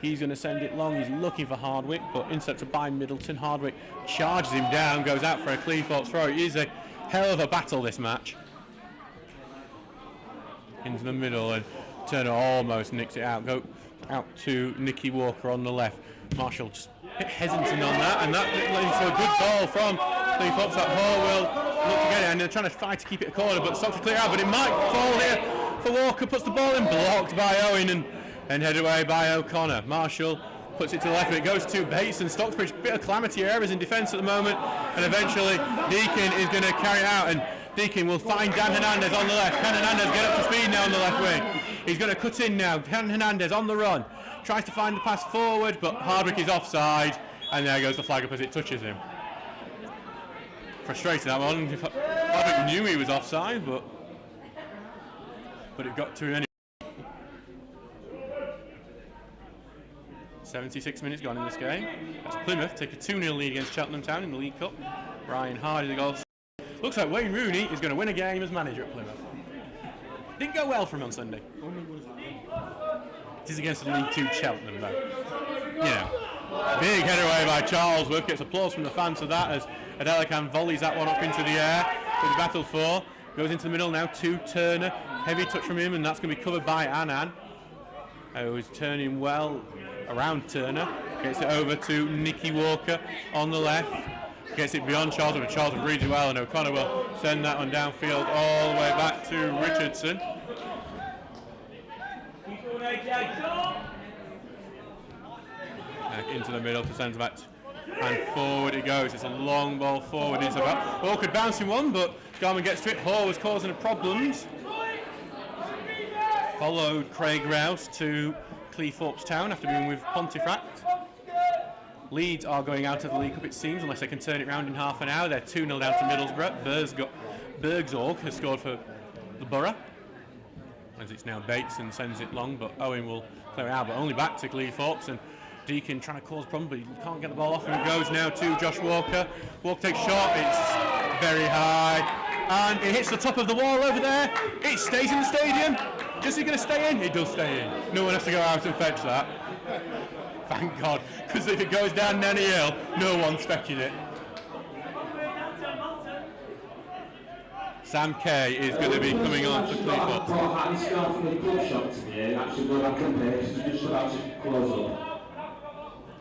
A: he's going to send it long. He's looking for Hardwick, but instead to by Middleton. Hardwick charges him down, goes out for a Cleethorpes throw. It is a hell of a battle, this match. Into the middle, and Turner almost nicks it out. Go out to Nicky Walker on the left. Marshall just a bit hesitant on that, and that leads to a good ball from Cleethorpes. That Hall will look to get it, and they're trying to fight to keep it a corner, but Stocks to clear out, but it might fall here for Walker. Puts the ball in, blocked by Owen, and headed away by O'Connor. Marshall puts it to the left, and it goes to Bates, and Stocksbridge, bit of calamity errors in defence at the moment, and eventually Deacon is going to carry it out, and Deacon will find Dan Hernandez on the left. Can Hernandez get up to speed now on the left wing? He's going to cut in now. Dan Hernandez on the run. Tries to find the pass forward, but Hardwick is offside, and there goes the flag up as it touches him. Frustrated that one. Hardwick knew he was offside, but it got to him anyway. 76 minutes gone in this game. That's Plymouth take a 2-0 lead against Cheltenham Town in the League Cup. Ryan Hardy the goal. Looks like Wayne Rooney is going to win a game as manager at Plymouth. Didn't go well for him on Sunday. It is against the League 2 Cheltenham though. You know, big header away by Charlesworth, gets applause from the fans for that as Adelican volleys that one up into the air with the battle for. Goes into the middle now to Turner. Heavy touch from him, and that's going to be covered by Annan, who is turning well around Turner. Gets it over to Nicky Walker on the left. Gets it beyond Charlesworth, but Charlesworth reads it well, and O'Connor will send that one downfield all the way back to Richardson. Back into the middle to centre back, and forward it goes. It's a long ball forward. It's about awkward bouncing one, but Garman gets to it. Hall was causing problems. Followed Craig Rouse to Cleethorpes Town after being with Pontefract. Leeds are going out of the League Cup, it seems, unless they can turn it round in half an hour. They're 2-0 down to Middlesbrough. Bergsorg has scored for the Borough, as it's now Bates and sends it long, but Owen will clear it out, but only back to Cleethorpes, and Deacon trying to cause problems, but he can't get the ball off, and it goes now to Josh Walker. Walker takes shot, it's very high, and it hits the top of the wall over there. It stays in the stadium. Is it going to stay in? It does stay in. No one has to go out and fetch that. Thank God, because if it goes down Nanny Hill, no one's fetching it. Sam Kay is going to be coming on for Cleethorpes.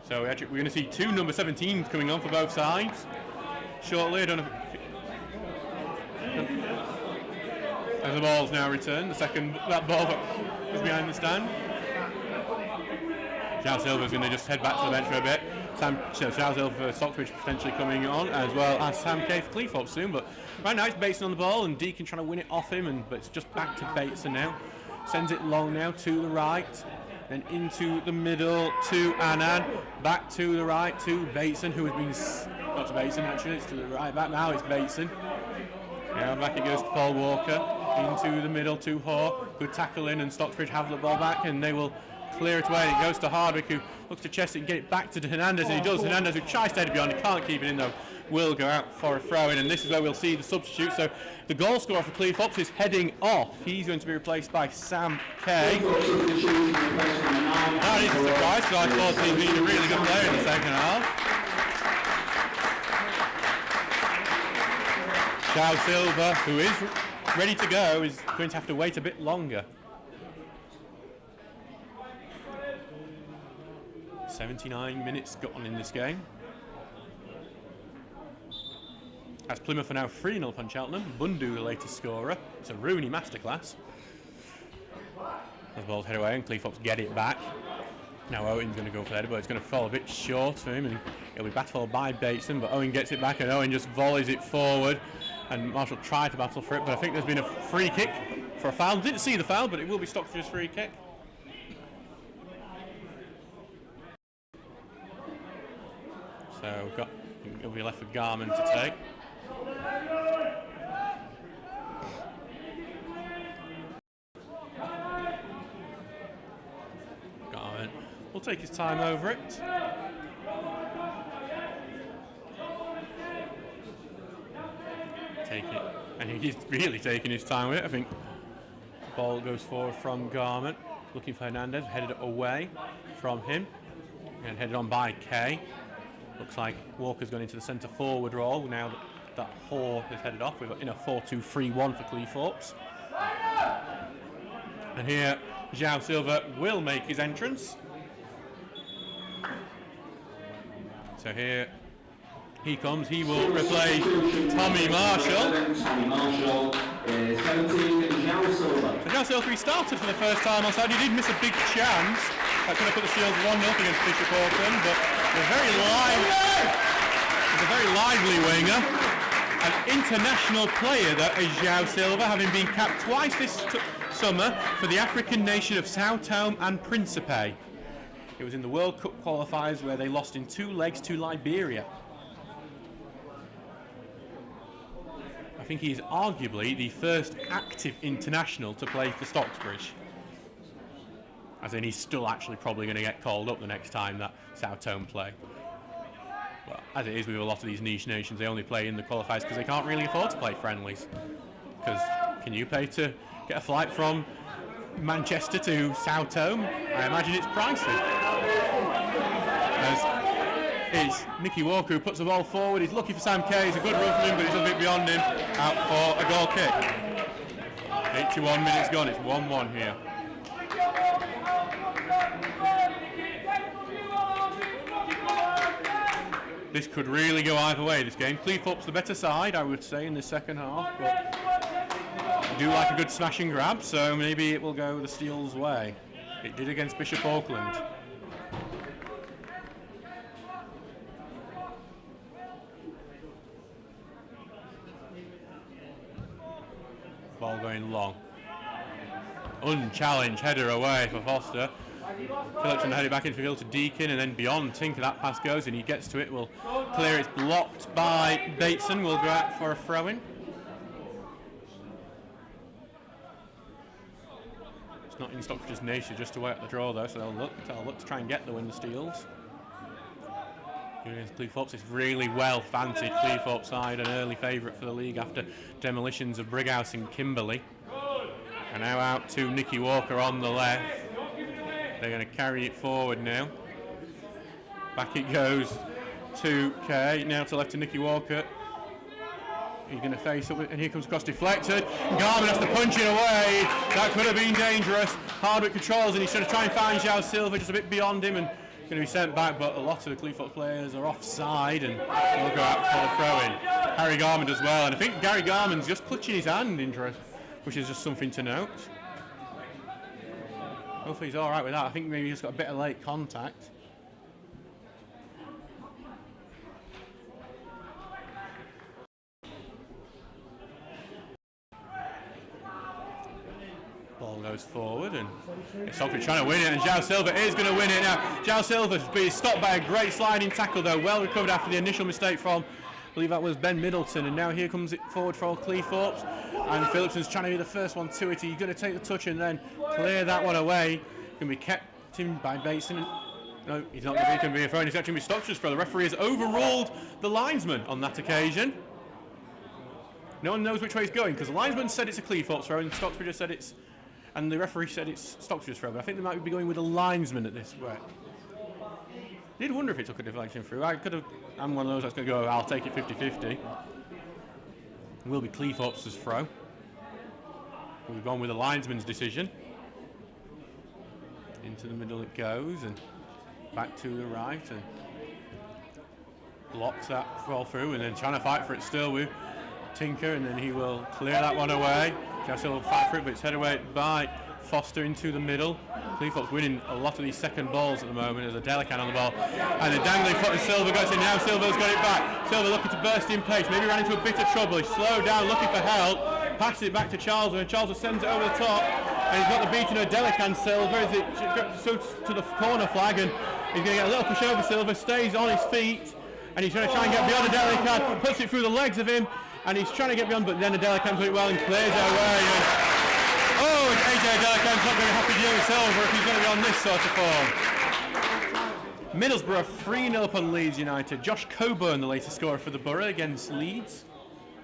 A: So we're going to see two number 17s coming on for both sides shortly. I don't know as the ball's now returned. That ball is behind the stand. Jao Silva's going to just head back to the bench for a bit. Charles Hill for Stocksbridge potentially coming on, as well as Sam Kay for Cleethorpes soon. But right now it's Bateson on the ball, and Deacon trying to win it off him, but it's just back to Bateson now. Sends it long now to the right, then into the middle to Annan, back to the right to Bateson, who has been not to Bateson actually, it's to the right back now. It's Bateson. Now back it goes to Paul Walker, into the middle to Hoare. Good tackle in, and Stocksbridge have the ball back, and they will clear it away. It goes to Hardwick, who looks to chest it and get it back to Hernandez, and he does. Hernandez, who tries to head it beyond, he can't keep it in though, will go out for a throw in, and this is where we'll see the substitute. So the goal scorer for Cleethorpes is heading off. He's going to be replaced by Sam Kay. That is a surprise, because I thought he'd been a really good player in the second half. Charles Silver, who is ready to go, is going to have to wait a bit longer. 79 minutes gone in this game. As Plymouth are now 3-0 upon Cheltenham. Bundu, the latest scorer. It's a Rooney masterclass. As ball's head away, and Cleethorpes get it back. Now Owen's going to go for the header, but it's going to fall a bit short for him, and it'll be battled by Bateson, but Owen gets it back, and Owen just volleys it forward. And Marshall tried to battle for it, but I think there's been a free kick for a foul. Didn't see the foul, but it will be Stocksbridge's free kick. So it'll be left for Garman to take. Garman will take his time over it. Take it, and he's really taking his time with it. I think the ball goes forward from Garman, looking for Hernandez, headed away from him, and headed on by Kay. Looks like Walker's gone into the centre forward role now that Hoare is headed off. We've got in a 4-2-3-1 for Cleethorpes. And here, João Silva will make his entrance. So here he comes, he will replace Tommy Marshall. So João Silva restarted for the first time on side. He did miss a big chance. That could have put the Steels 1-0 against Bishop Auckland, but he's a very lively winger. An international player that is João Silva, having been capped twice this summer for the African nation of Sao Tome and Principe. It was in the World Cup qualifiers where they lost in 2 legs to Liberia. I think he is arguably the first active international to play for Stocksbridge. As in, he's still actually probably going to get called up the next time that Sao Tome play. Well, as it is with a lot of these niche nations, they only play in the qualifiers because they can't really afford to play friendlies. Because can you pay to get a flight from Manchester to Sao Tome? I imagine it's pricey. As it's Nicky Walker who puts the ball forward. He's looking for Sam Kay. It's a good run from him, but he's a bit beyond him. Out for a goal kick. 81 minutes gone. It's 1-1 here. This could really go either way, this game. Cleethorpes the better side, I would say, in the second half, but I do like a good smash and grab, so maybe it will go the Steel's way. It did against Bishop Auckland. Ball going long. Unchallenged header away for Foster. Phillips and headed back into the field to Deacon, and then beyond Tinker that pass goes, and he gets to it, will clear. It's blocked by Bateson, will go out for a throw-in. It's not in Stockbridge's nature just to wait at the draw though, so they'll look to try and get the win, the Steels. Against Cleethorpes, it's really well fancied Cleethorpes side, an early favourite for the league after demolitions of Brighouse and Kimberley. And now out to Nicky Walker on the left. They're going to carry it forward now. Back it goes to Kay. Now to left to Nicky Walker. He's going to face up, and here comes cross deflected. Garman has to punch it away. That could have been dangerous. Hardwick controls, and he's going to try and find João Silva just a bit beyond him, and going to be sent back. But a lot of the Cleethorpes players are offside, and they'll go out for the throw-in. Harry Garman as well, and I think Gary Garman's just clutching his hand, which is just something to note. Hopefully he's all right with that. I think maybe he's got a bit of late contact. Ball goes forward and Stocksbridge trying to win it, and João Silva is going to win it now. João Silva's being stopped by a great sliding tackle though, well recovered after the initial mistake from, I believe that was Ben Middleton, and now here comes it forward from Cleethorpes, and Phillipson's trying to be the first one to it. He's going to take the touch and then clear that one away. Going to be kept in by Bateson. No, he's not going to be a throw, he's actually going to be Stocksbridge's throw. The referee has overruled the linesman on that occasion. No one knows which way he's going because the linesman said it's a Cleethorpes throw and Stocksbridge said it's, and the referee said it's Stocksbridge's throw. But I think they might be going with a linesman at this way. I did wonder if it took a deflection through. I'm one of those that's going to go, I'll take it 50-50. It will be Cleethorpes' throw. We've gone with the linesman's decision. Into the middle it goes and back to the right and blocks that fall through, and then trying to fight for it still with Tinker, and then he will clear that one away. Chelsea will fight for it, but it's headed away by Foster into the middle. Cleethorpes winning a lot of these second balls at the moment. There's a Delican on the ball, and the dangling foot and Silva goes in. Now Silva's got it back. Silva looking to burst in pace, maybe ran into a bit of trouble. He's slowed down, looking for help. Passes it back to Charles, and Charles sends it over the top, and he's got the beating of Delican. Silva as it goes to the corner flag, and he's going to get a little push over. Silva stays on his feet, and he's going to try and get beyond the Delican, puts it through the legs of him, and he's trying to get beyond, but then the Delican does it well and clears it away. And AJ Delican's not going to have to deal with Silva if he's going to be on this sort of form. Middlesbrough 3-0 upon Leeds United. Josh Coburn, the latest scorer for the Borough against Leeds.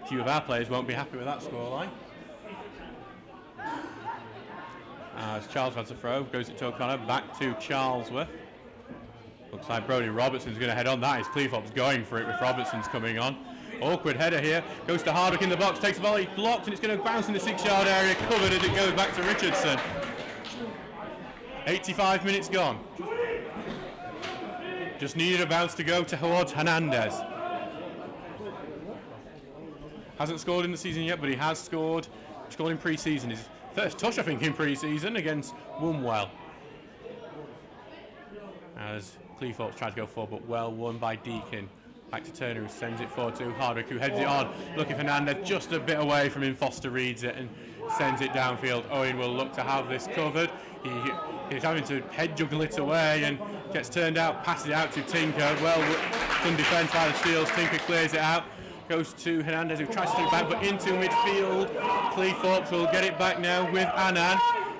A: A few of our players won't be happy with that scoreline. As Charles has a throw, goes it to O'Connor, back to Charlesworth. Looks like Brody Robertson's going to head on. That is Cleethorpes going for it with Robertson's coming on. Awkward header here, goes to Hardwick in the box, takes the volley, blocked, and it's going to bounce in the 6-yard area, covered as it goes back to Richardson. 85 minutes gone. Just needed a bounce to go towards Hernandez. Hasn't scored in the season yet, but he has scored in pre-season. His first touch, I think, in pre-season against Wombwell. As Cleethorpes tried to go forward, but well won by Deakin. Back to Turner, who sends it forward to Hardwick, who heads it on. Looking for Hernandez, just a bit away from him. Foster reads it and sends it downfield. Owen will look to have this covered. He's having to head juggle it away and gets turned out, passes it out to Tinker. Well done defence by the Steels. Tinker clears it out. Goes to Hernandez, who tries to take it back, but into midfield. Cleethorpes will get it back now with Annan.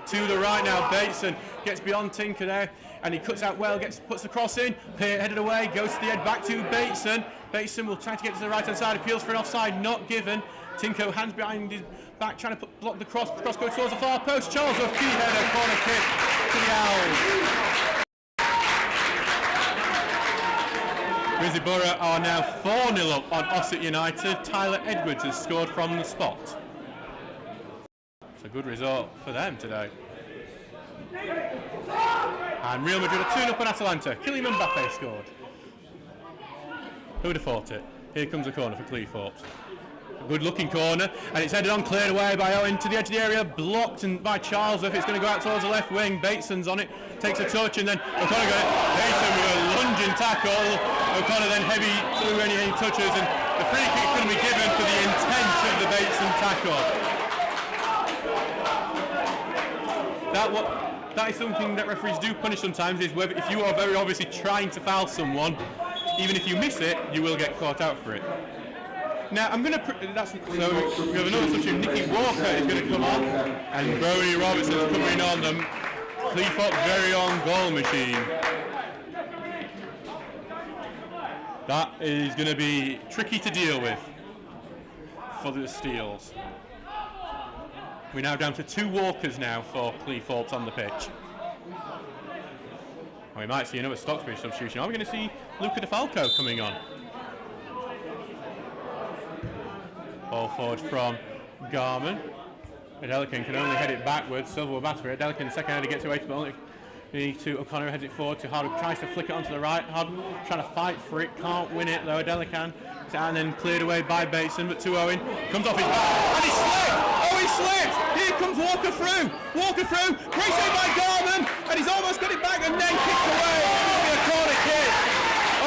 A: To the right now, Bateson gets beyond Tinker there, and he cuts out well, puts the cross in, headed away, goes to the head, back to Bateson. Bateson will try to get to the right-hand side, appeals for an offside, not given. Tinker hands behind his back, trying to block the cross. Cross goes towards the far post. Charlesworth, key header, corner kick to the Owls. Grizzly Borough are now 4-0 up on Ossett United. Tyler Edwards has scored from the spot. It's a good result for them today. And Real Madrid are 2-0 on Atalanta. Kylian Mbappe scored. Who would have thought it? Here comes a corner for Cleethorpes. A good looking corner, and it's headed on, cleared away by Owen to the edge of the area, blocked and by Charlesworth. It's going to go out towards the left wing. Bateson's on it, takes a touch, and then O'Connor got it. Bateson with a lunging tackle. O'Connor then heavy through any touches, and the free kick is going to be given for the intent of the Bateson tackle. That is something that referees do punish sometimes, is whether if you are very obviously trying to foul someone, even if you miss it, you will get caught out for it. Now I'm going to so we have another substitute. Nicky Walker is going to come on, and Brody Robertson is coming on, the Cleethorpes' very own goal machine. That is going to be tricky to deal with for the Steels. We're now down to 2 Walkers now for Cleethorpes on the pitch. We might see another Stocksbridge substitution. Are we going to see Luca DeFalco coming on? Ball forward from Garman. Delican can only head it backwards. Silva will bat for it. Delican second header gets away to the only to O'Connor, heads it forward to Hardwick, tries to flick it onto the right. Hardwick trying to fight for it, can't win it though. Delican, and then cleared away by Bateson, but to Owen, comes off his back, and he slipped! Oh, he slipped! Here comes Walker through! Great save by Garman, and he's almost got it back, and then kicked away. It's going to be a corner kick.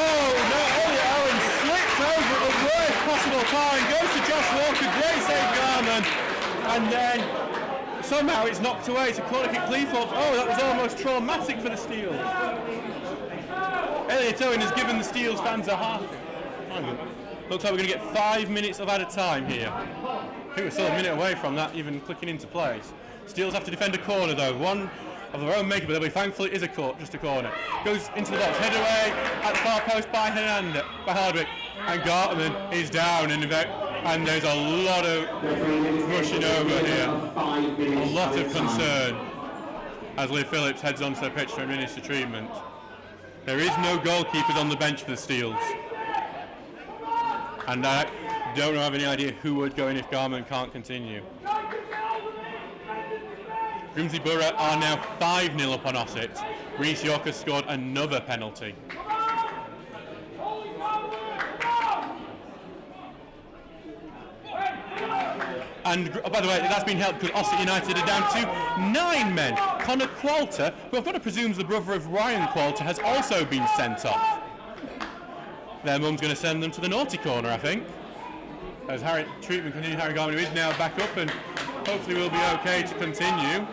A: Oh, no, Owen slipped over at the worst possible time, goes to Josh Walker, great save Garman, and then Somehow it's knocked away. It's a corner kick, Cleethorpes. Oh, that was almost traumatic for the Steels. Elliot Owen has given the Steels fans a half. Looks like we're going to get 5 minutes of added time here. I think we're still a minute away from that even clicking into place. Steels have to defend a corner though. One of their own making, but thankfully it is just a corner. Goes into the box, head away at the far post by Hardwick. And Gartman is down and there's a lot of rushing over here. A lot of concern as Lee Phillips heads onto the pitch for administer treatment. There is no goalkeepers on the bench for the Steels. And I don't have any idea who would go in if Garman can't continue. Grimsby Borough are now 5-0 up on Ossett. Reece York has scored another penalty. And by the way, that's been helped because Ossett United are down to 9 men. Connor Qualter, who I've got to presume is the brother of Ryan Qualter, has also been sent off. Their mum's going to send them to the naughty corner, I think. As treatment continues, Harry Garman, who is now back up and hopefully will be okay to continue.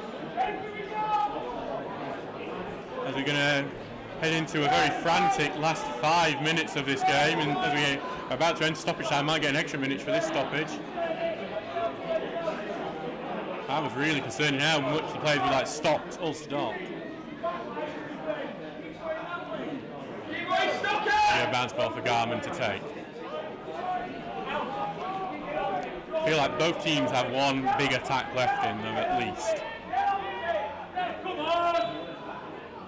A: As we're going to head into a very frantic last 5 minutes of this game, and as we are about to enter stoppage time, might get an extra minute for this stoppage. I was really concerned how much the players were stopped. A bounce ball for Garman to take. I feel like both teams have one big attack left in them at least.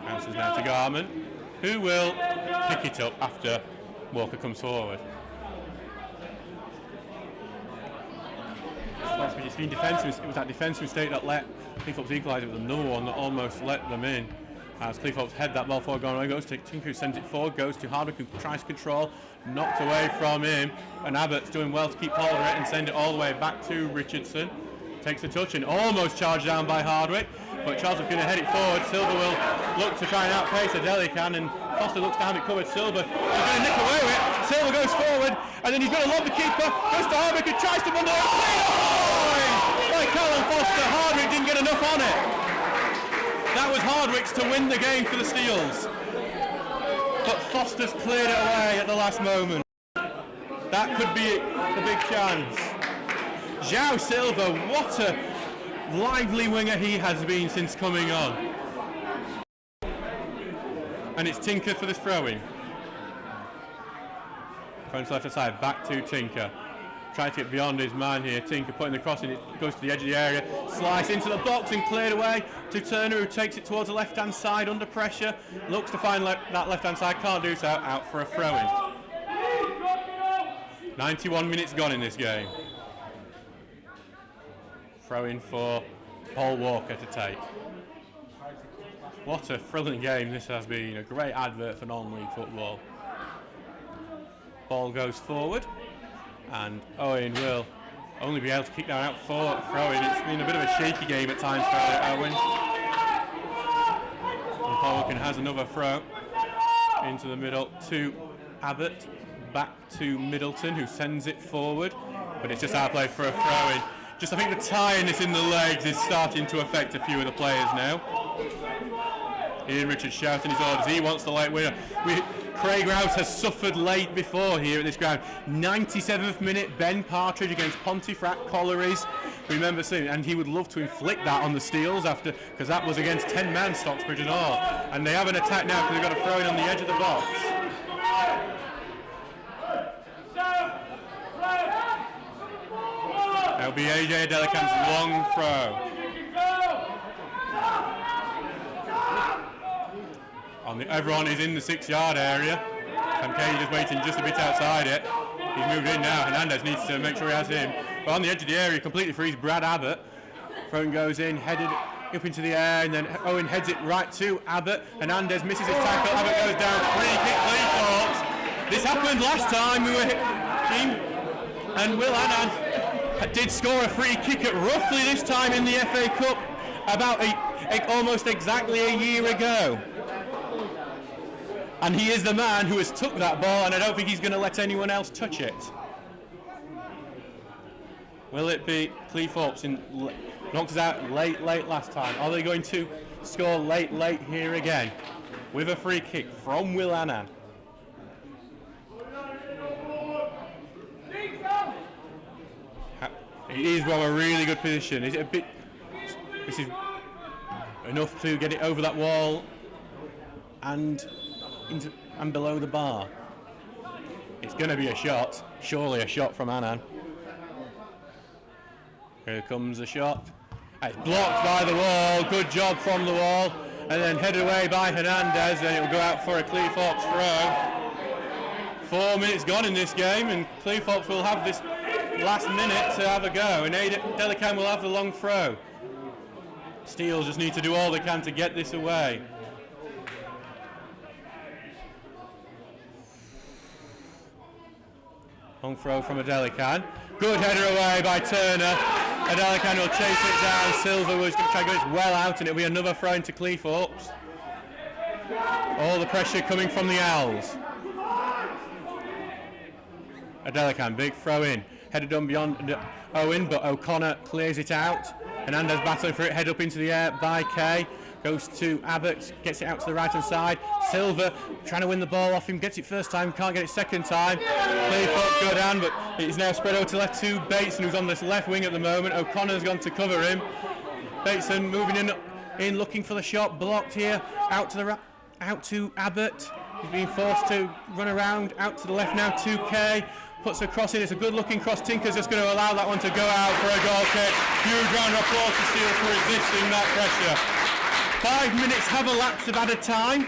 A: Bounces now to Garman, who will pick it up after Walker comes forward. It's been defensive. It was that defensive mistake that let Cleethorpes equalise. It was another one that almost let them in. As Cleethorpes head that ball forward, going away, goes to Tinker, who sends it forward, goes to Hardwick, who tries to control, knocked away from him, and Abbott's doing well to keep hold of it and send it all the way back to Richardson. Takes a touch and almost charged down by Hardwick, but Charles is going to head it forward. Silver will look to try and outpace Adeli can, and Foster looks to have it covered. Silver is going to nick away with it. Silver goes forward, and then he's going to lob the keeper, goes to Hardwick, who tries to run the by Callum Foster. Hardwick didn't get enough on it. That was Hardwick's to win the game for the Steels. But Foster's cleared it away at the last moment. That could be the big chance. João Silva, what a lively winger he has been since coming on. And it's Tinker for this throw-in. From left side, back to Tinker. Trying to get beyond his man here. Tinker putting the cross in, it goes to the edge of the area, slice into the box and cleared away to Turner, who takes it towards the left-hand side under pressure. Looks to find that left-hand side, can't do so, out for a throw-in. 91 minutes gone in this game. Throw-in for Paul Walker to take. What a thrilling game this has been. A great advert for non-league football. Ball goes forward. And Owen will only be able to kick that out for throw-in. It's been a bit of a shaky game at times for Owen. And Paul Wilkin has another throw into the middle to Abbott. Back to Middleton, who sends it forward. But it's just outplay for a throw-in. I think the tiredness in the legs is starting to affect a few of the players now. Ian Richards shouting his orders. He wants the late winner. Craig Rouse has suffered late before here at this ground. 97th minute, Ben Partridge against Pontefract Collieries. Remember seeing, and he would love to inflict that on the Steels after, because that was against 10 man Stocksbridge and all. And they have an attack now because they've got a throw in on the edge of the box. That'll be AJ Adelican's long throw. Everyone is in the 6-yard area. Kankade is waiting just a bit outside it. He's moved in now. Hernandez needs to make sure he has him. But on the edge of the area, completely frees Brad Abbott. Throw goes in, headed up into the air, and then Owen heads it right to Abbott. Hernandez misses his tackle. Abbott goes down. Free kick, Cleethorpes. This happened last time we were team, and Will Annan did score a free kick at roughly this time in the FA Cup about almost exactly a year ago. And he is the man who has took that ball, and I don't think he's going to let anyone else touch it. Will it be Cleethorpes Knocked us out late last time. Are they going to score late here again? With a free kick from Will Annan. It is from a really good position. Is it a bit... This is enough to get it over that wall and below the bar. It's going to be a shot. Surely a shot from Annan. Here comes a shot. It's blocked by the wall. Good job from the wall. And then headed away by Hernandez. And it will go out for a Cleethorpes throw. 4 minutes gone in this game, and Cleethorpes will have this last minute to have a go. And Delican will have the long throw. Steele just need to do all they can to get this away. Long throw from Delican. Good header away by Turner. Delican will chase it down. Silver was going to try to get it well out, and it'll be another throw into Cleethorpes. All the pressure coming from the Owls. Delican, big throw in. Headed done beyond Owen, but O'Connor clears it out. Hernandez battling for it, head up into the air by Kay. Goes to Abbott, gets it out to the right hand side. Silver trying to win the ball off him, gets it first time, can't get it second time. Cleethorpes go down, but it's now spread over to left to Bateson, who's on this left wing at the moment. O'Connor's gone to cover him. Bateson moving in looking for the shot, blocked here, out to Abbott. He's being forced to run around, out to the left now to Kay. Puts a cross in, it's a good looking cross. Tinker's just going to allow that one to go out for a goal kick. Huge round of applause to Steele for resisting that pressure. 5 minutes have elapsed of added time.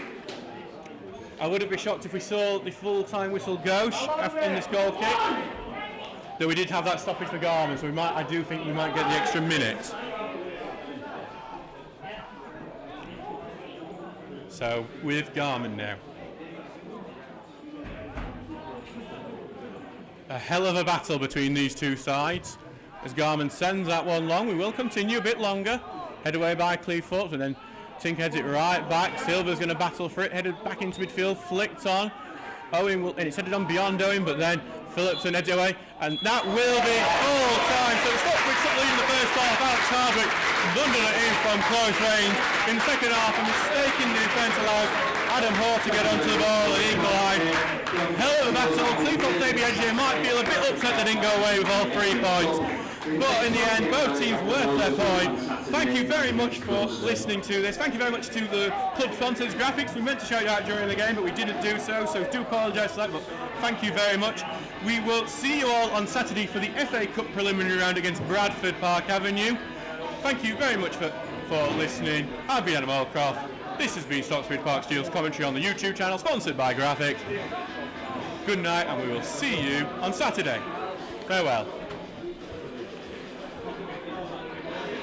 A: I wouldn't be shocked if we saw the full time whistle go in this goal kick. Though we did have that stoppage for Garmin, so I do think we might get the extra minute. So with Garmin now. A hell of a battle between these two sides. As Garmin sends that one long, we will continue a bit longer. Head away by Cleethorpes, and then Tink heads it right back. Silver's going to battle for it, headed back into midfield, flicked on. Owen will, and it's headed on beyond Owen, but then Phillipson heads away, and that will be all time. So the Stocksbridge took the lead in the first half. Alex Hardwick blundered it in from close range. In the second half, a mistake in the defence allowed Adam Hall to get onto the ball and equalise. Hell of a battle. Cleethorpes maybe edge here might feel a bit upset they didn't go away with all 3 points. But in the end, both teams worth their point. Thank you very much for listening to this. Thank you very much to the club sponsors, Graphics. We meant to shout you out during the game, but we didn't do so do apologise for that, but thank you very much. We will see you all on Saturday for the FA Cup preliminary round against Bradford Park Avenue. Thank you very much for listening. I've been Adam Allcroft. This has been Stocksbridge Park Steele's commentary on the YouTube channel, sponsored by Graphics. Good night, and we will see you on Saturday. Farewell.